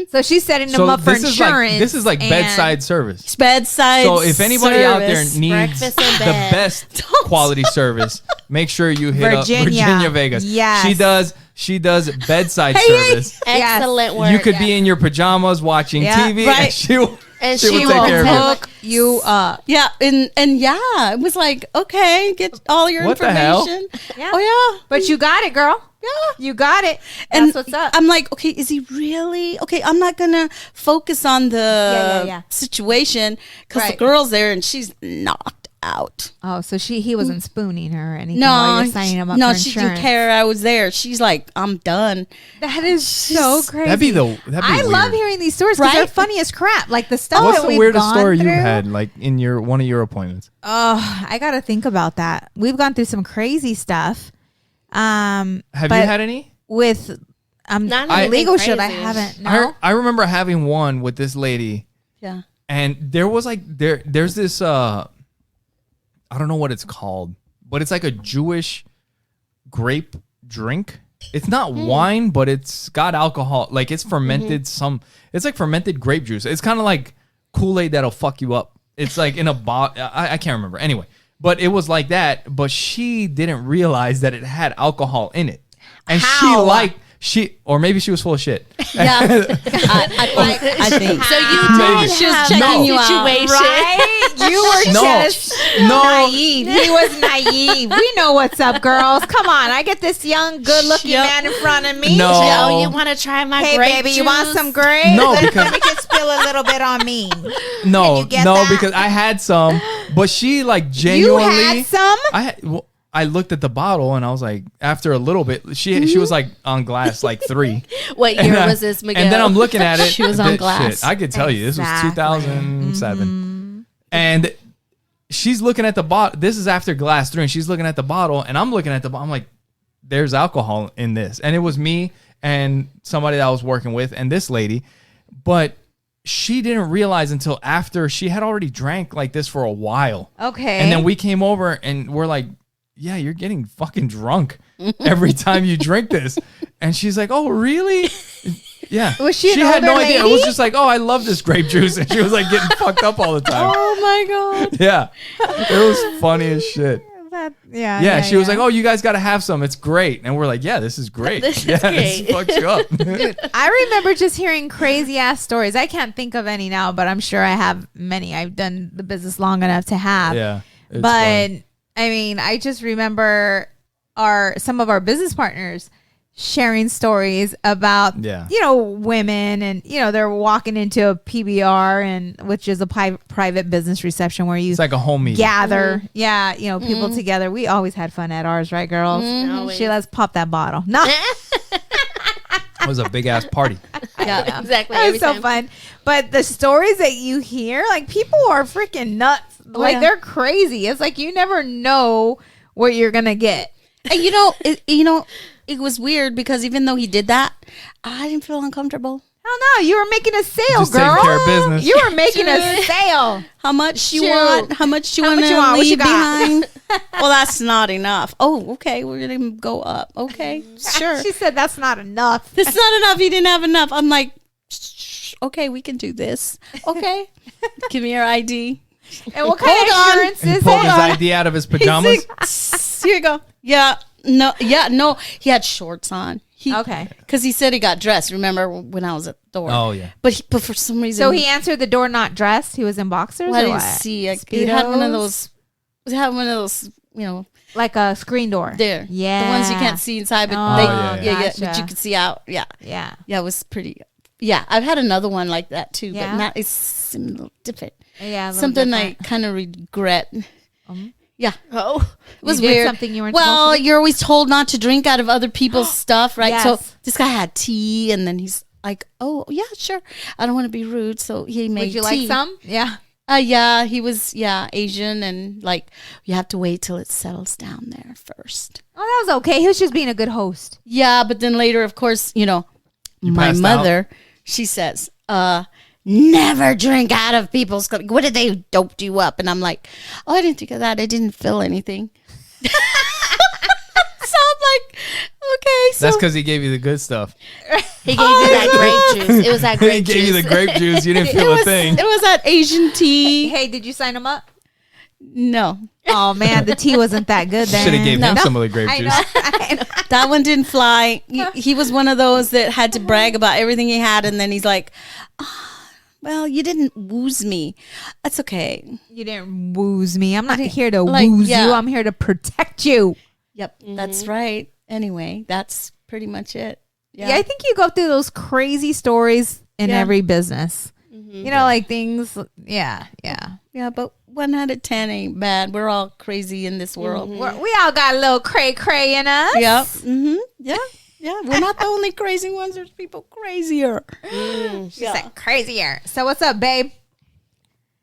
So she's setting them up for insurance. This is like bedside service. Bedside. So if anybody out there service. needs Breakfast in the bed. best quality service, make sure you hit up Virginia Vegas. Yes. She does bedside service. Excellent work. You could be in your pajamas watching TV, right. and she will And take she care of you. hook you up. Yeah, and it was like, okay, get all your What the hell? information. Yeah. Oh yeah, But you got it, girl. yeah. You got it. And That's what's up. I'm like, okay, is he really? Okay, I'm not gonna focus on the Yeah. situation because Right. the girl's there and she's knocked out. Oh, so he wasn't spooning her or anything while No, you're signing him up no, for she insurance. didn't care. I was there. She's like, I'm done. That is so crazy. That'd be I weird. love hearing these stories because they're Right? funny as crap. Like the stuff What's that the we've weirdest gone story through. you had, like in one of your appointments? Oh, I got to think about that. We've gone through some crazy stuff. Have you but had any? with Not on anything legal shield? I crazy. haven't. No. I remember having one with this lady, Yeah. and there was like there's this I don't know what it's called, but it's like a Jewish grape drink. It's not wine, but it's got alcohol. Like it's fermented it's like fermented grape juice. It's kind of like Kool-Aid that'll fuck you up. It's like in a bottle. I can't remember. Anyway, but it was like that. But she didn't realize that it had alcohol in it. And or maybe she was full of shit. Yeah. I think. So you Maybe. did She was have checking that you out. situation. Right? You were just naive. He was naive. We know what's up, girls. Come on. I get this young, good-looking Yep. man in front of me. No. Yo, you want to try my Hey, grape baby, juice? you want some grape? No, Let because- me just spill a little bit on me. No, you get that? because I had some, but she like You genuinely. had some? I looked at the bottle and I was like, after a little bit, she was like on glass like 3. What year was this, Miguel? And then I'm looking at it. She was on glass. I could tell you, this was Exactly. 2007. And she's looking at the bottle. This is after glass 3, and she's looking at the bottle, and I'm looking at the bottle. I'm like, there's alcohol in this. And it was me and somebody that I was working with and this lady. But she didn't realize until after she had already drank like this for a while. Okay. And then we came over and we're like, yeah, you're getting fucking drunk every time you drink this. And she's like, oh, really? Yeah. Was she an had no older idea. It lady? was just like, oh, I love this grape juice. And she was like getting fucked up all the time. Oh my God. Yeah. It was funny as shit. Yeah, she was like, "Oh, you guys got to have some. It's great." And we're like, "Yeah, this is great. This is yeah, great. This fucks you up." I remember just hearing crazy ass stories. I can't think of any now, but I'm sure I have many. I've done the business long enough to have. Yeah, it's but fun. I mean, I just remember some of our business partners sharing stories about women, and they're walking into a PBR, and which is a private business reception where you It's like a home meeting. gather people together. We always had fun at ours, right, girls? Always. Let's pop that bottle. No. It was a big ass party. Yeah, exactly. That Every was so time. fun. But the stories that you hear, like, people are freaking nuts. Like, they're crazy. It's like you never know what you're going to get. And it was weird because even though he did that, I didn't feel uncomfortable. Hell no, you were making a sale, Just girl. taking care of business. You were making a sale. How much you Shoot. want? How much you How want much to you want? What you leave got? behind? Well, that's not enough. Oh, okay. We're going to go up. Okay, sure. She said that's not enough. It's not enough. He didn't have enough. I'm like, shh, okay, we can do this. Okay. Give me your ID. And what kind of Hold on. insurance He is pulled his it? ID out of his pajamas. Here you go. Yeah. No. He had shorts on. Okay. Because he said he got dressed. Remember when I was at the door? Oh yeah. But for some reason. So he answered the door not dressed. He was in boxers. Well, I or didn't what? see. He had one of Speedos? those. He had one of those. Like a screen door. There. Yeah. The ones you can't see inside, but Oh, yeah. but gotcha. you could see out. Yeah. Yeah. Yeah. It was pretty. Yeah. I've had another one like that too, Yeah? but not. It's a little different. Yeah. a little Something different. I kind of regret. Yeah. Oh, It was You did weird. something you weren't Well, supposed to do? you're always told not to drink out of other people's stuff, right? So Yes. this guy had tea, and then he's like, "Oh, yeah, sure. I don't want to be rude." So he made Would you tea. like some? Yeah. Yeah, he was Asian, and like you have to wait till it settles down there first. Oh, that was okay. He was just being a good host. Yeah, but then later, of course, my passed mother, she says, never drink out of people's cup. What did they doped you up? And I'm like, oh, I didn't think of that. I didn't feel anything. So I'm like, okay. So That's because he gave you the good stuff. he gave you that grape juice. It was that He grape gave you juice. the grape juice. You didn't feel a thing. it was that Asian tea. Hey, did you sign him up? No, Oh man, the tea wasn't that good then. Should have gave him No. some of the grape I juice. know. I know. that one didn't fly. He was one of those that had to brag about everything he had. And then he's like, well, you didn't wooze me. That's okay. You didn't wooze me. I'm not here to like, wooze yeah. you. I'm here to protect you. Yep, that's right. Anyway, that's pretty much it. Yeah, I think you go through those crazy stories in Yeah. every business. Like things. Yeah. Yeah, but 1 out of 10 ain't bad. We're all crazy in this world. We all got a little cray in us. Yep. Mm-hmm. Yeah. Yeah. We're not the only crazy ones. There's people crazier. She's like crazier. So what's up, babe?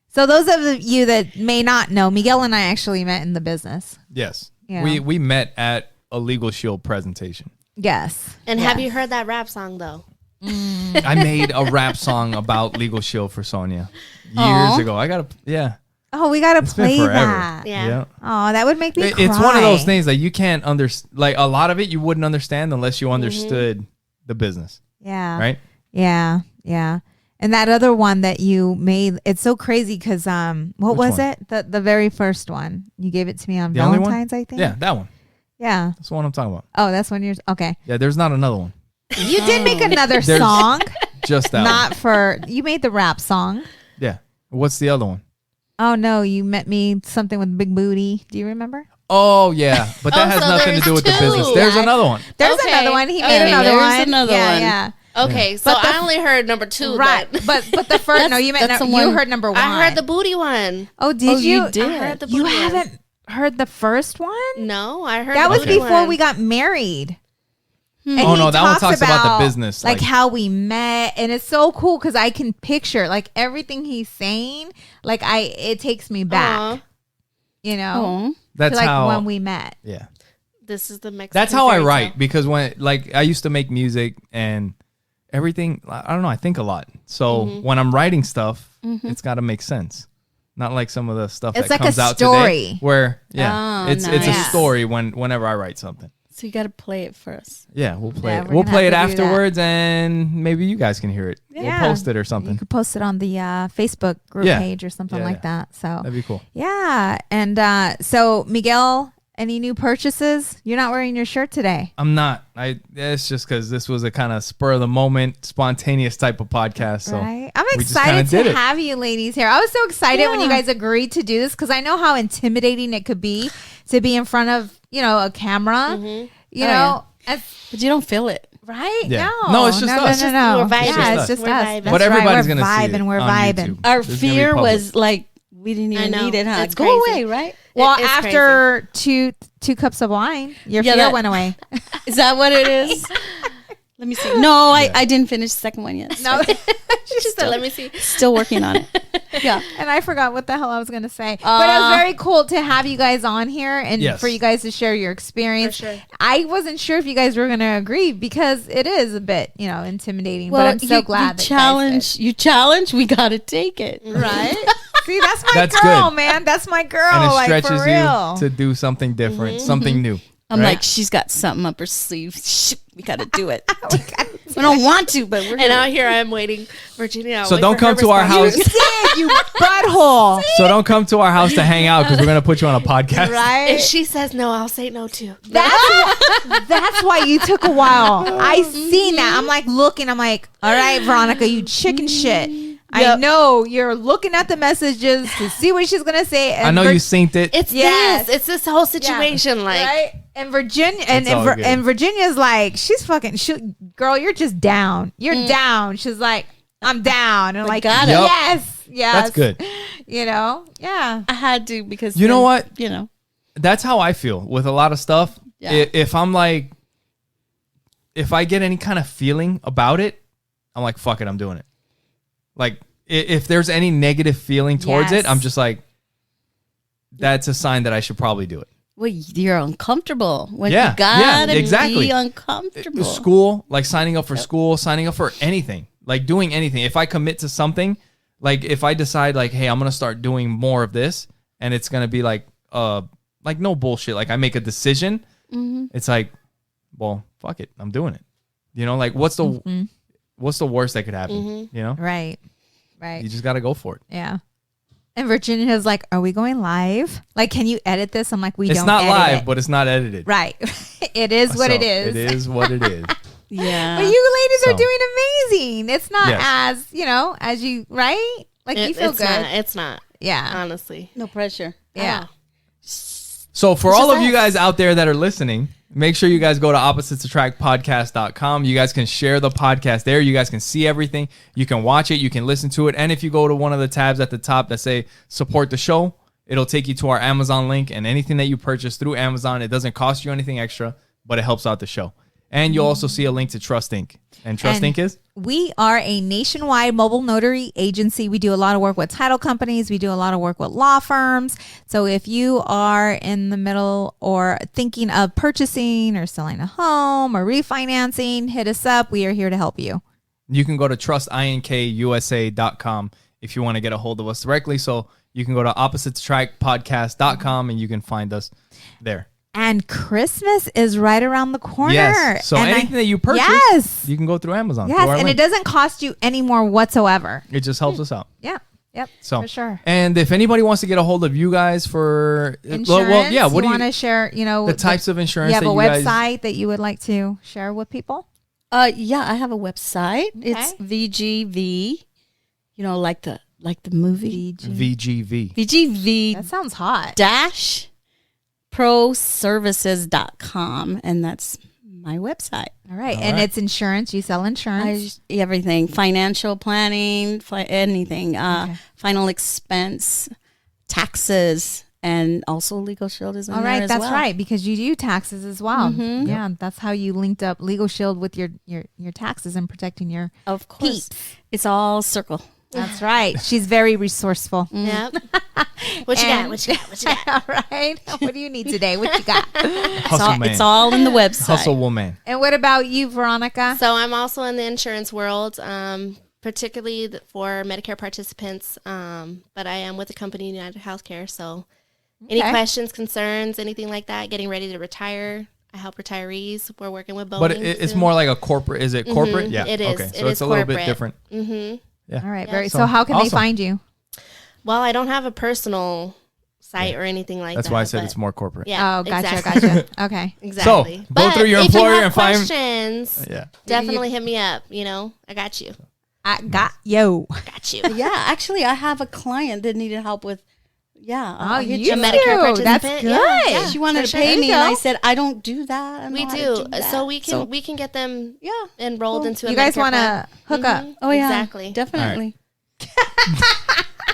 So those of you that may not know, Miguel and I actually met in the business. Yes. Yeah. We met at a Legal Shield presentation. Yes. And have you heard that rap song though? I made a rap song about Legal Shield for Sonia years Aw. ago. Oh, we gotta It's been play forever. that. Yeah. Oh, that would make me cry. It's one of those things that you can't understand. Like a lot of it, you wouldn't understand unless you understood the business, Yeah. right? Yeah. Yeah. And that other one that you made, it's so crazy because what Which was one? it? The very first one. You gave it to me on The only one? Valentine's, I think. Yeah, that one. Yeah. That's the one I'm talking about. Oh, that's when you're okay. Yeah, there's not another one. You did make another There's- song. Just that Not for you made the rap song. one. Yeah. What's the other one? Oh no, you met me something with big booty. Do you remember? Oh yeah, but that Oh, has so nothing to there's do with the two. business. There's Yeah. another one. There's Okay. another one. He Okay, made another there's one. another yeah, one. Yeah. Okay, so But the- I only heard number 2. Right. then. But the first no, you meant that's the you one- heard number one. I heard the booty one. Oh, did Oh, you? you did. I heard the You booty one. haven't heard the first one? No, I heard That the was booty before one. we got married. And Oh, he no, that one talks about the business, like like- how we met, and it's so cool because I can picture like everything he's saying. Like it takes me back, Aw, you know, Oh. That's to like how. when we met. Yeah. this is the Mexican That's how I fairy write tale. because when like I used to make music and everything. I don't know. I think a lot. So when I'm writing stuff, it's got to make sense. Not like some of the stuff It's that like a comes out story. today, where Oh, it's a nice. story whenever I write something. So you got to play it for us. Yeah, we'll play Yeah, it. we're We'll gonna play it have to do that. afterwards, and maybe you guys can hear it. Yeah. We'll post it or You something. could post it on the Facebook group Yeah. page or something Yeah, like yeah. that. So That'd be cool. yeah, and so Miguel, any new purchases? You're not wearing your shirt today. I'm not. It's just because this was a kind of spur of the moment, spontaneous type of podcast. So Right. I'm we just kinda excited did to it. have you ladies here. I was so excited when you Yeah. guys agreed to do this because I know how intimidating it could be to be in front of, a camera, you Oh, know, as- But you don't feel it. right? Yeah. No, No, it's just us. No. We're vibing. Yeah, it's It's just just us. us. We're vibing. That's But everybody's right. We're gonna see vibing. it We're on vibing. YouTube. Our This is gonna be fear public. was like, we didn't I even know. need it, huh? It's Go crazy. away, right? Well, It's after two cups of wine, your Yeah, fear that- went away. Is that what it is? Let me see. No, I didn't finish the second one yet. No, She said, let me see. Still working on it. Yeah. and I forgot what the hell I was going to say. But it was very cool to have you guys on here and Yes. for you guys to share your experience. For sure. I wasn't sure if you guys were going to agree because it is a bit, intimidating. Well, but I'm so glad that you challenge. We got to take it. you guys did. Right? See, that's my That's girl, good. man. That's my girl. And it like, stretches for real. you to do something different, something new. I'm right? like, she's got something up her sleeve. Shit, we got to do it. We don't want to, but we're And out here I am waiting, Virginia. I'll So wait don't for her come to our response. house. Did you butthole. So don't come to our house to hang out because we're gonna put you on a podcast. Right? If she says no, I'll say no too. That's why you took a while. I seen that. I'm like looking. I'm like, all right, Veronica, you chicken shit. I Yep. know you're looking at the messages to see what she's gonna say. And I know you synced it. It's Yes. this. It's this whole situation. Like, right. And Virginia and It's all good. and Virginia's like, she's fucking. Girl, you're just down. You're down. She's like, I'm down. And I'm like, got it. Yep. yes. That's good. Yeah. I had to because You know then, what? That's how I feel with a lot of stuff. Yeah. If I'm like, if I get any kind of feeling about it, I'm like, fuck it, I'm doing it. Like, if there's any negative feeling towards Yes. it, I'm just like, that's a sign that I should probably do it. Well, you're uncomfortable when Yeah, you gotta exactly. be uncomfortable. School, like signing up for school, signing up for anything, like doing anything. If I commit to something, like if I decide like, hey, I'm going to start doing more of this and it's going to be like no bullshit. Like I make a decision. It's like, well, fuck it. I'm doing it. Like what's the worst that could happen? Right. You just got to go for it. Yeah. And Virginia's like, are we going live? Like, can you edit this? I'm like, we It's don't not edit live, it. but it's not edited. Right. It is what So, it is. It is what it is. Yeah. But you ladies So. are doing amazing. It's not Yes. as you, right? Like you feel it's good. It's not. Yeah. Honestly. No pressure. Yeah. So for It's all just of you us. guys out there that are listening, make sure you guys go to oppositesattractpodcast.com. You guys can share the podcast there. You guys can see everything. You can watch it. You can listen to it. And if you go to one of the tabs at the top that say support the show, it'll take you to our Amazon link. And anything that you purchase through Amazon, it doesn't cost you anything extra, but it helps out the show. And you'll also see a link to Trust Inc. And Trust And Inc. is? We are a nationwide mobile notary agency. We do a lot of work with title companies. We do a lot of work with law firms. So if you are in the middle or thinking of purchasing or selling a home or refinancing, hit us up. We are here to help you. You can go to trustinkusa.com if you want to get a hold of us directly. So you can go to oppositestrackpodcast.com and you can find us there. And Christmas is right around the corner. Yes. So And anything that you purchase, yes. you can go through Amazon. Yes, through our and link. it doesn't cost you any more whatsoever. It just helps us out. Yeah. Yep. So for sure. And if anybody wants to get a hold of you guys for Insurance. yeah, what you do want to share? the types of insurance You have that a you guys website that you would like to share with people? Yeah, I have a website. It's VGV. Like the movie. VGV. VGV That sounds hot. dash proservices.com, and that's my website. All right. All And right. it's insurance. You sell insurance. Everything, financial planning, anything, final expense, taxes, and also Legal Shield is in All there right. as That's well. right. Because you do taxes as well. Mhm. Yeah. That's how you linked up Legal Shield with your taxes and protecting your Of course, peeps. it's all circle. That's right. She's very resourceful. Yep. What you got? What you got? What you got? All right. What do you need today? What you got? Hustle man. It's all in the website. Hustle woman. And what about you, Veronica? So I'm also in the insurance world, particularly for Medicare participants. But I am with the company United Healthcare. So any Okay. questions, concerns, anything like that, getting ready to retire, I help retirees. We're working with Boeing. But it's soon. more like a corporate. Is it corporate? Yeah. It is. Okay. It So is it's a little bit corporate. different. Mm-hmm. All right. Yeah. So how can they awesome. find you? Well, I don't have a personal site or anything like That's that. why I said but- it's more corporate. Yeah. Oh, gotcha, exactly. gotcha. Okay. Exactly. So, go through your if employer you have and find- questions. Yeah. Definitely hit me up. You know, I got you. I got you. Got you. Yeah, actually, I have a client that needed help with. Yeah, Oh, hit you A do. Medicare participant. That's Yeah, good. yeah. She wanted for to sure. pay There you me, and I go. said, I don't do that. I don't We know how to do. that. So we can get them Yeah. enrolled Cool. into a You guys Medicare want plan. to hook up? Oh yeah, Exactly. definitely.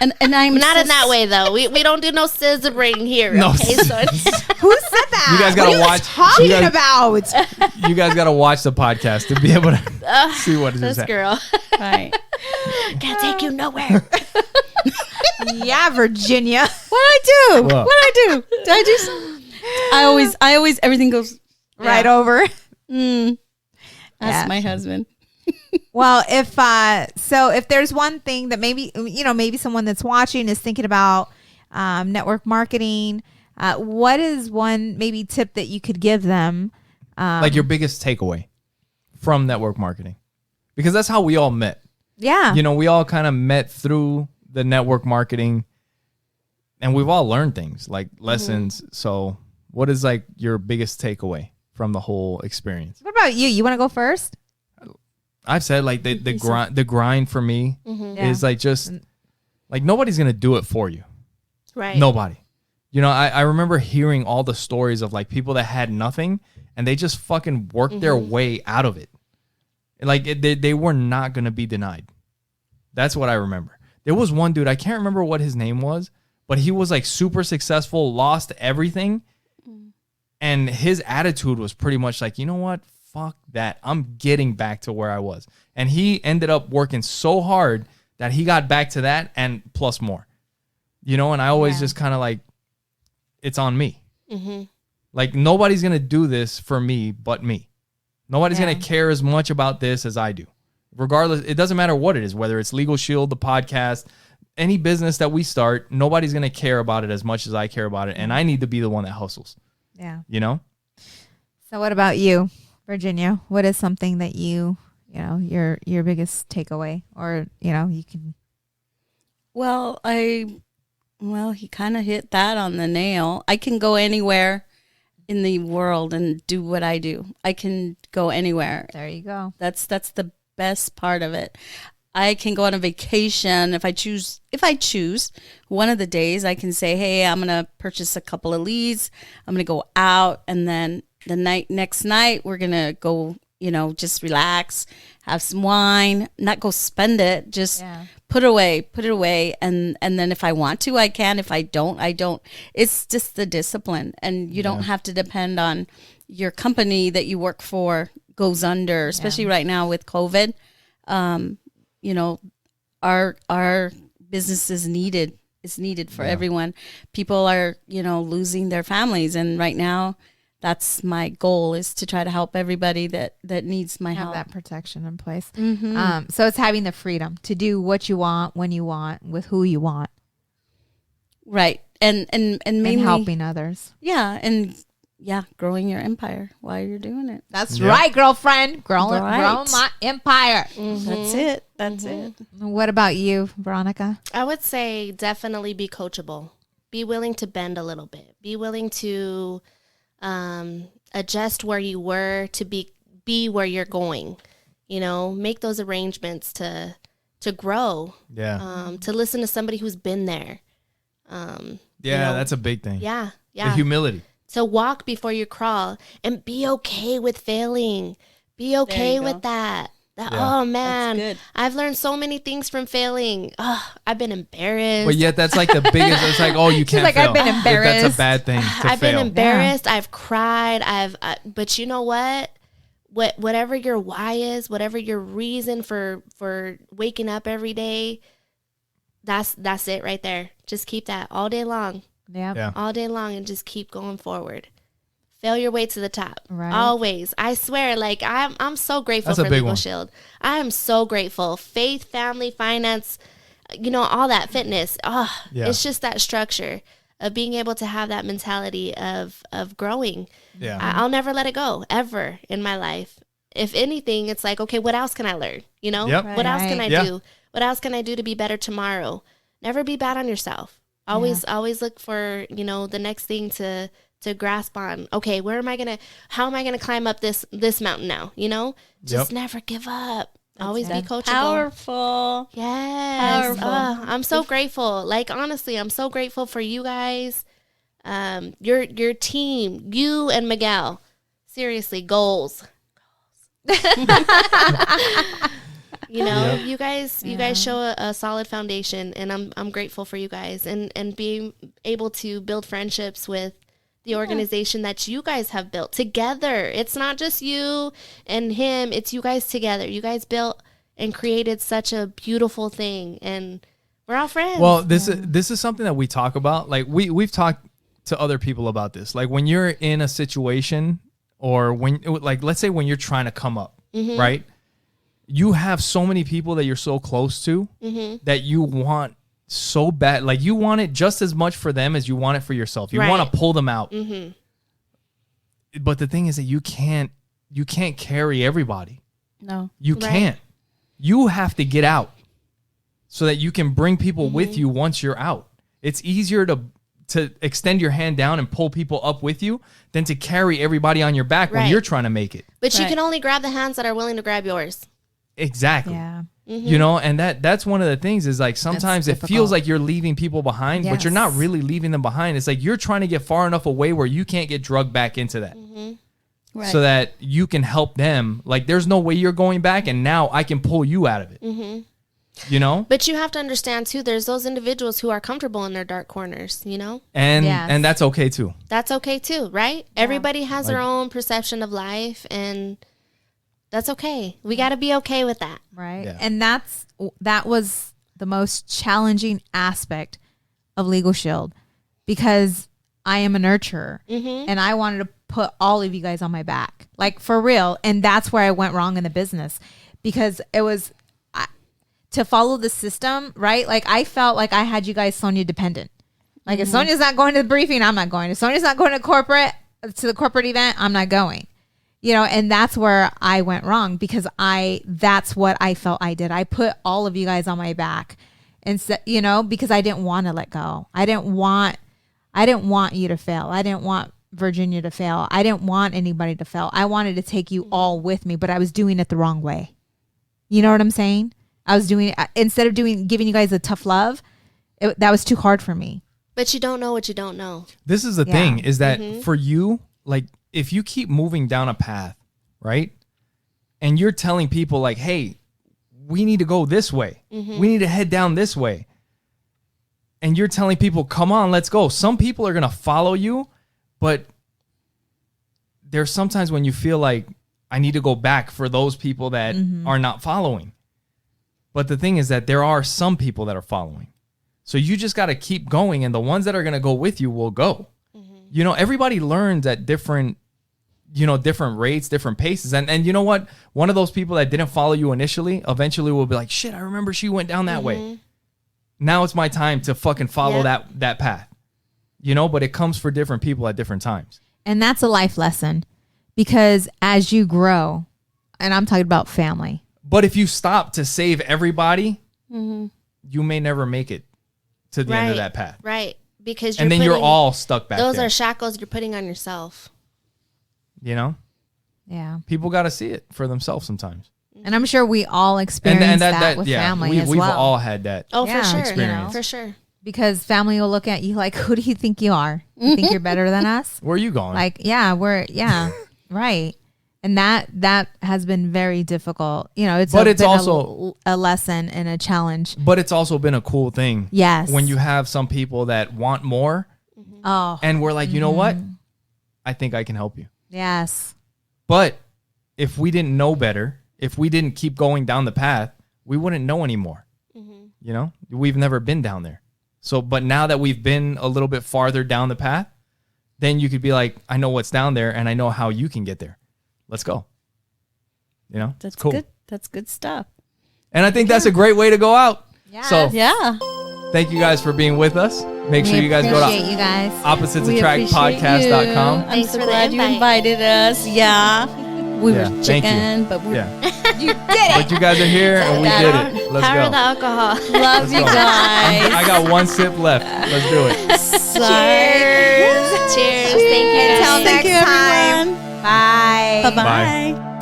and I'm Not in that way though. We don't do no scissoring here. No Okay, so Who said that? You guys What gotta are you watch. talking you guys, about? you guys gotta watch the podcast to be able to see what it is. this girl Right. can't take you nowhere. Yeah, Virginia. What I do? What? What I do? Did I do something? I always everything goes Right over. That's Yeah. my husband. Well, if there's one thing that maybe someone that's watching is thinking about network marketing, what is one maybe tip that you could give them? Like your biggest takeaway from network marketing, because that's how we all met. Yeah. You know, we all kind of met through the network marketing, and we've all learned things like lessons. So, what is like your biggest takeaway from the whole experience? What about you? You want to go first? I've said like the grind for me is like just like nobody's gonna do it for you. Right. Nobody. You know, I remember hearing all the stories of like people that had nothing and they just fucking worked their way out of it. Like they were not gonna be denied. That's what I remember. There was one dude, I can't remember what his name was, but he was like super successful, lost everything. And his attitude was pretty much like, you know what? Fuck that. I'm getting back to where I was. And he ended up working so hard that he got back to that and plus more. You know, and I always just kind of like, it's on me. Like nobody's going to do this for me but me. Nobody's going to care as much about this as I do. Regardless, it doesn't matter what it is, whether it's Legal Shield, the podcast, any business that we start, nobody's going to care about it as much as I care about it. And I need to be the one that hustles. Yeah. You know? So what about you, Virginia? What is something that your biggest takeaway, or you can? Well, he kind of hit that on the nail. I can go anywhere in the world and do what I do. I can go anywhere. There you go. That's the best part of it. I can go on a vacation if I choose. One of the days I can say, hey, I'm going to purchase a couple of leads. I'm going to go out, and then the next night we're going to go, just relax, have some wine, not go spend it, just put it away. And then if I want to, I can. If I don't, I don't. It's just the discipline, and you don't have to depend on your company that you work for goes under, especially right now with COVID. Our business is needed. It's needed for everyone. People are, losing their families. And right now, that's my goal, is to try to help everybody that needs my Have help. that protection in place. So it's having the freedom to do what you want, when you want, with who you want, Right. And mainly and helping others. Yeah. And growing your empire while you're doing it. That's right, girlfriend. Growing Right. my empire. That's it. That's it. What about you, Veronica? I would say definitely be coachable. Be willing to bend a little bit. Be willing to adjust where you were to be where you're going. Make those arrangements to grow. Yeah. To listen to somebody who's been there. That's a big thing. Yeah. The humility. To walk before you crawl, and be okay with failing. Be okay you go. with that. Yeah. Oh man, That's good. I've learned so many things from failing. I've been embarrassed. But yet that's like the biggest. It's like, oh, you can't like, fail. I've been Like, embarrassed. that's a bad thing to I've fail. been embarrassed. I've cried. But you know what? Whatever your why is, whatever your reason for waking up every day, that's it right there. Just keep that all day long. Yeah. All day long, and just keep going forward. Fail your way to the top. Right. Always. I swear, like I'm so grateful That's a for big Legal one. Shield. I am so grateful. Faith, family, finance, all that fitness. Yeah. It's just that structure. of being able to have that mentality of growing. Yeah. I'll never let it go ever in my life. If anything, it's like, okay, what else can I learn? You know, Yep. what else can I Yeah. do? What else can I do to be better tomorrow? Never be bad on yourself. Always look for, you know, the next thing to grasp on. Okay, how am I gonna climb up this mountain now? You know, just never give up. Always be coachable. Powerful. Yes. Powerful. I'm so grateful. Like, honestly, I'm so grateful for you guys. Your team, you and Miguel. Seriously, goals. You know, you guys show a solid foundation, and I'm grateful for you guys, and being able to build friendships with the organization that you guys have built together. It's not just you and him, it's you guys together. You guys built and created such a beautiful thing, and we're all friends. Well, this is something that we talk about. Like we've talked to other people about this. Like when you're in a situation, or when, like, let's say when you're trying to come up, right? You have so many people that you're so close to that you want so bad. Like you want it just as much for them as you want it for yourself. You want to pull them out. But the thing is that you can't carry everybody. No. You can't. You have to get out so that you can bring people with you once you're out. It's easier to extend your hand down and pull people up with you than to carry everybody on your back when you're trying to make it. But you can only grab the hands that are willing to grab yours. Exactly. Yeah. You know, and that's one of the things is like sometimes it feels like you're leaving people behind, but you're not really leaving them behind. It's like you're trying to get far enough away where you can't get drugged back into that. Right. So that you can help them. Like there's no way you're going back, and now I can pull you out of it. You know? But you have to understand too, there's those individuals who are comfortable in their dark corners, you know? And that's okay too. That's okay too, right? Everybody has their own perception of life, and that's okay. We got to be okay with that. Right. Yeah. And that was the most challenging aspect of Legal Shield, because I am a nurturer and I wanted to put all of you guys on my back, like for real. And that's where I went wrong in the business, because it was to follow the system, right? Like I felt like I had you guys Sonia dependent. Like if Sonia's not going to the briefing, I'm not going. If Sonia's not going to the corporate event, I'm not going. You know, and that's where I went wrong, because that's what I felt I did. I put all of you guys on my back, and you know, because I didn't want to let go. I didn't want you to fail. I didn't want Virginia to fail. I didn't want anybody to fail. I wanted to take you all with me, but I was doing it the wrong way. You know what I'm saying? I was doing, instead of giving you guys a tough love, that was too hard for me. But you don't know what you don't know. This is the thing, is that for you, like, if you keep moving down a path, right? And you're telling people like, hey, we need to go this way. We need to head down this way. And you're telling people, come on, let's go. Some people are going to follow you, but there's sometimes when you feel like I need to go back for those people that are not following. But the thing is that there are some people that are following. So you just got to keep going, and the ones that are going to go with you will go. You know, everybody learns at different rates, different paces. And you know what? One of those people that didn't follow you initially, eventually will be like, shit, I remember she went down that way. Now it's my time to fucking follow that path. You know, but it comes for different people at different times. And that's a life lesson, because as you grow, and I'm talking about family. But if you stop to save everybody, you may never make it to the end of that path. Right. Because you're all stuck back those there. are shackles you're putting on yourself. You know? Yeah. People got to see it for themselves sometimes. And I'm sure we all experience that with family as well. We've all had that. Oh, for sure. Experience. For sure. Because family will look at you like, who do you think you are? You think you're better than us? Where are you going? Like, right. And that has been very difficult. You know, it's also a lesson and a challenge. But it's also been a cool thing. Yes. When you have some people that want more. Oh. And we're like, you know what? I think I can help you. Yes. But if we didn't know better, if we didn't keep going down the path, we wouldn't know anymore. You know, we've never been down there. So, but now that we've been a little bit farther down the path, then you could be like, I know what's down there and I know how you can get there. Let's go. You know, That's cool. good. That's good stuff. And I think that's a great way to go out. Yeah. So Yeah. thank you guys for being with us. Make sure you guys go appreciate to you guys. oppositesattractpodcast.com. I'm Thanks so for the glad you invite. invited us. Yeah. We Yeah, were thank you. chicken, but we're You did But you guys are here and we did it. Let's Power of the go. alcohol. love you Let's go. guys. I got one sip left. Let's do it. Cheers. Thank you. Until guys. next Thank you, time. everyone. Bye. Bye-bye.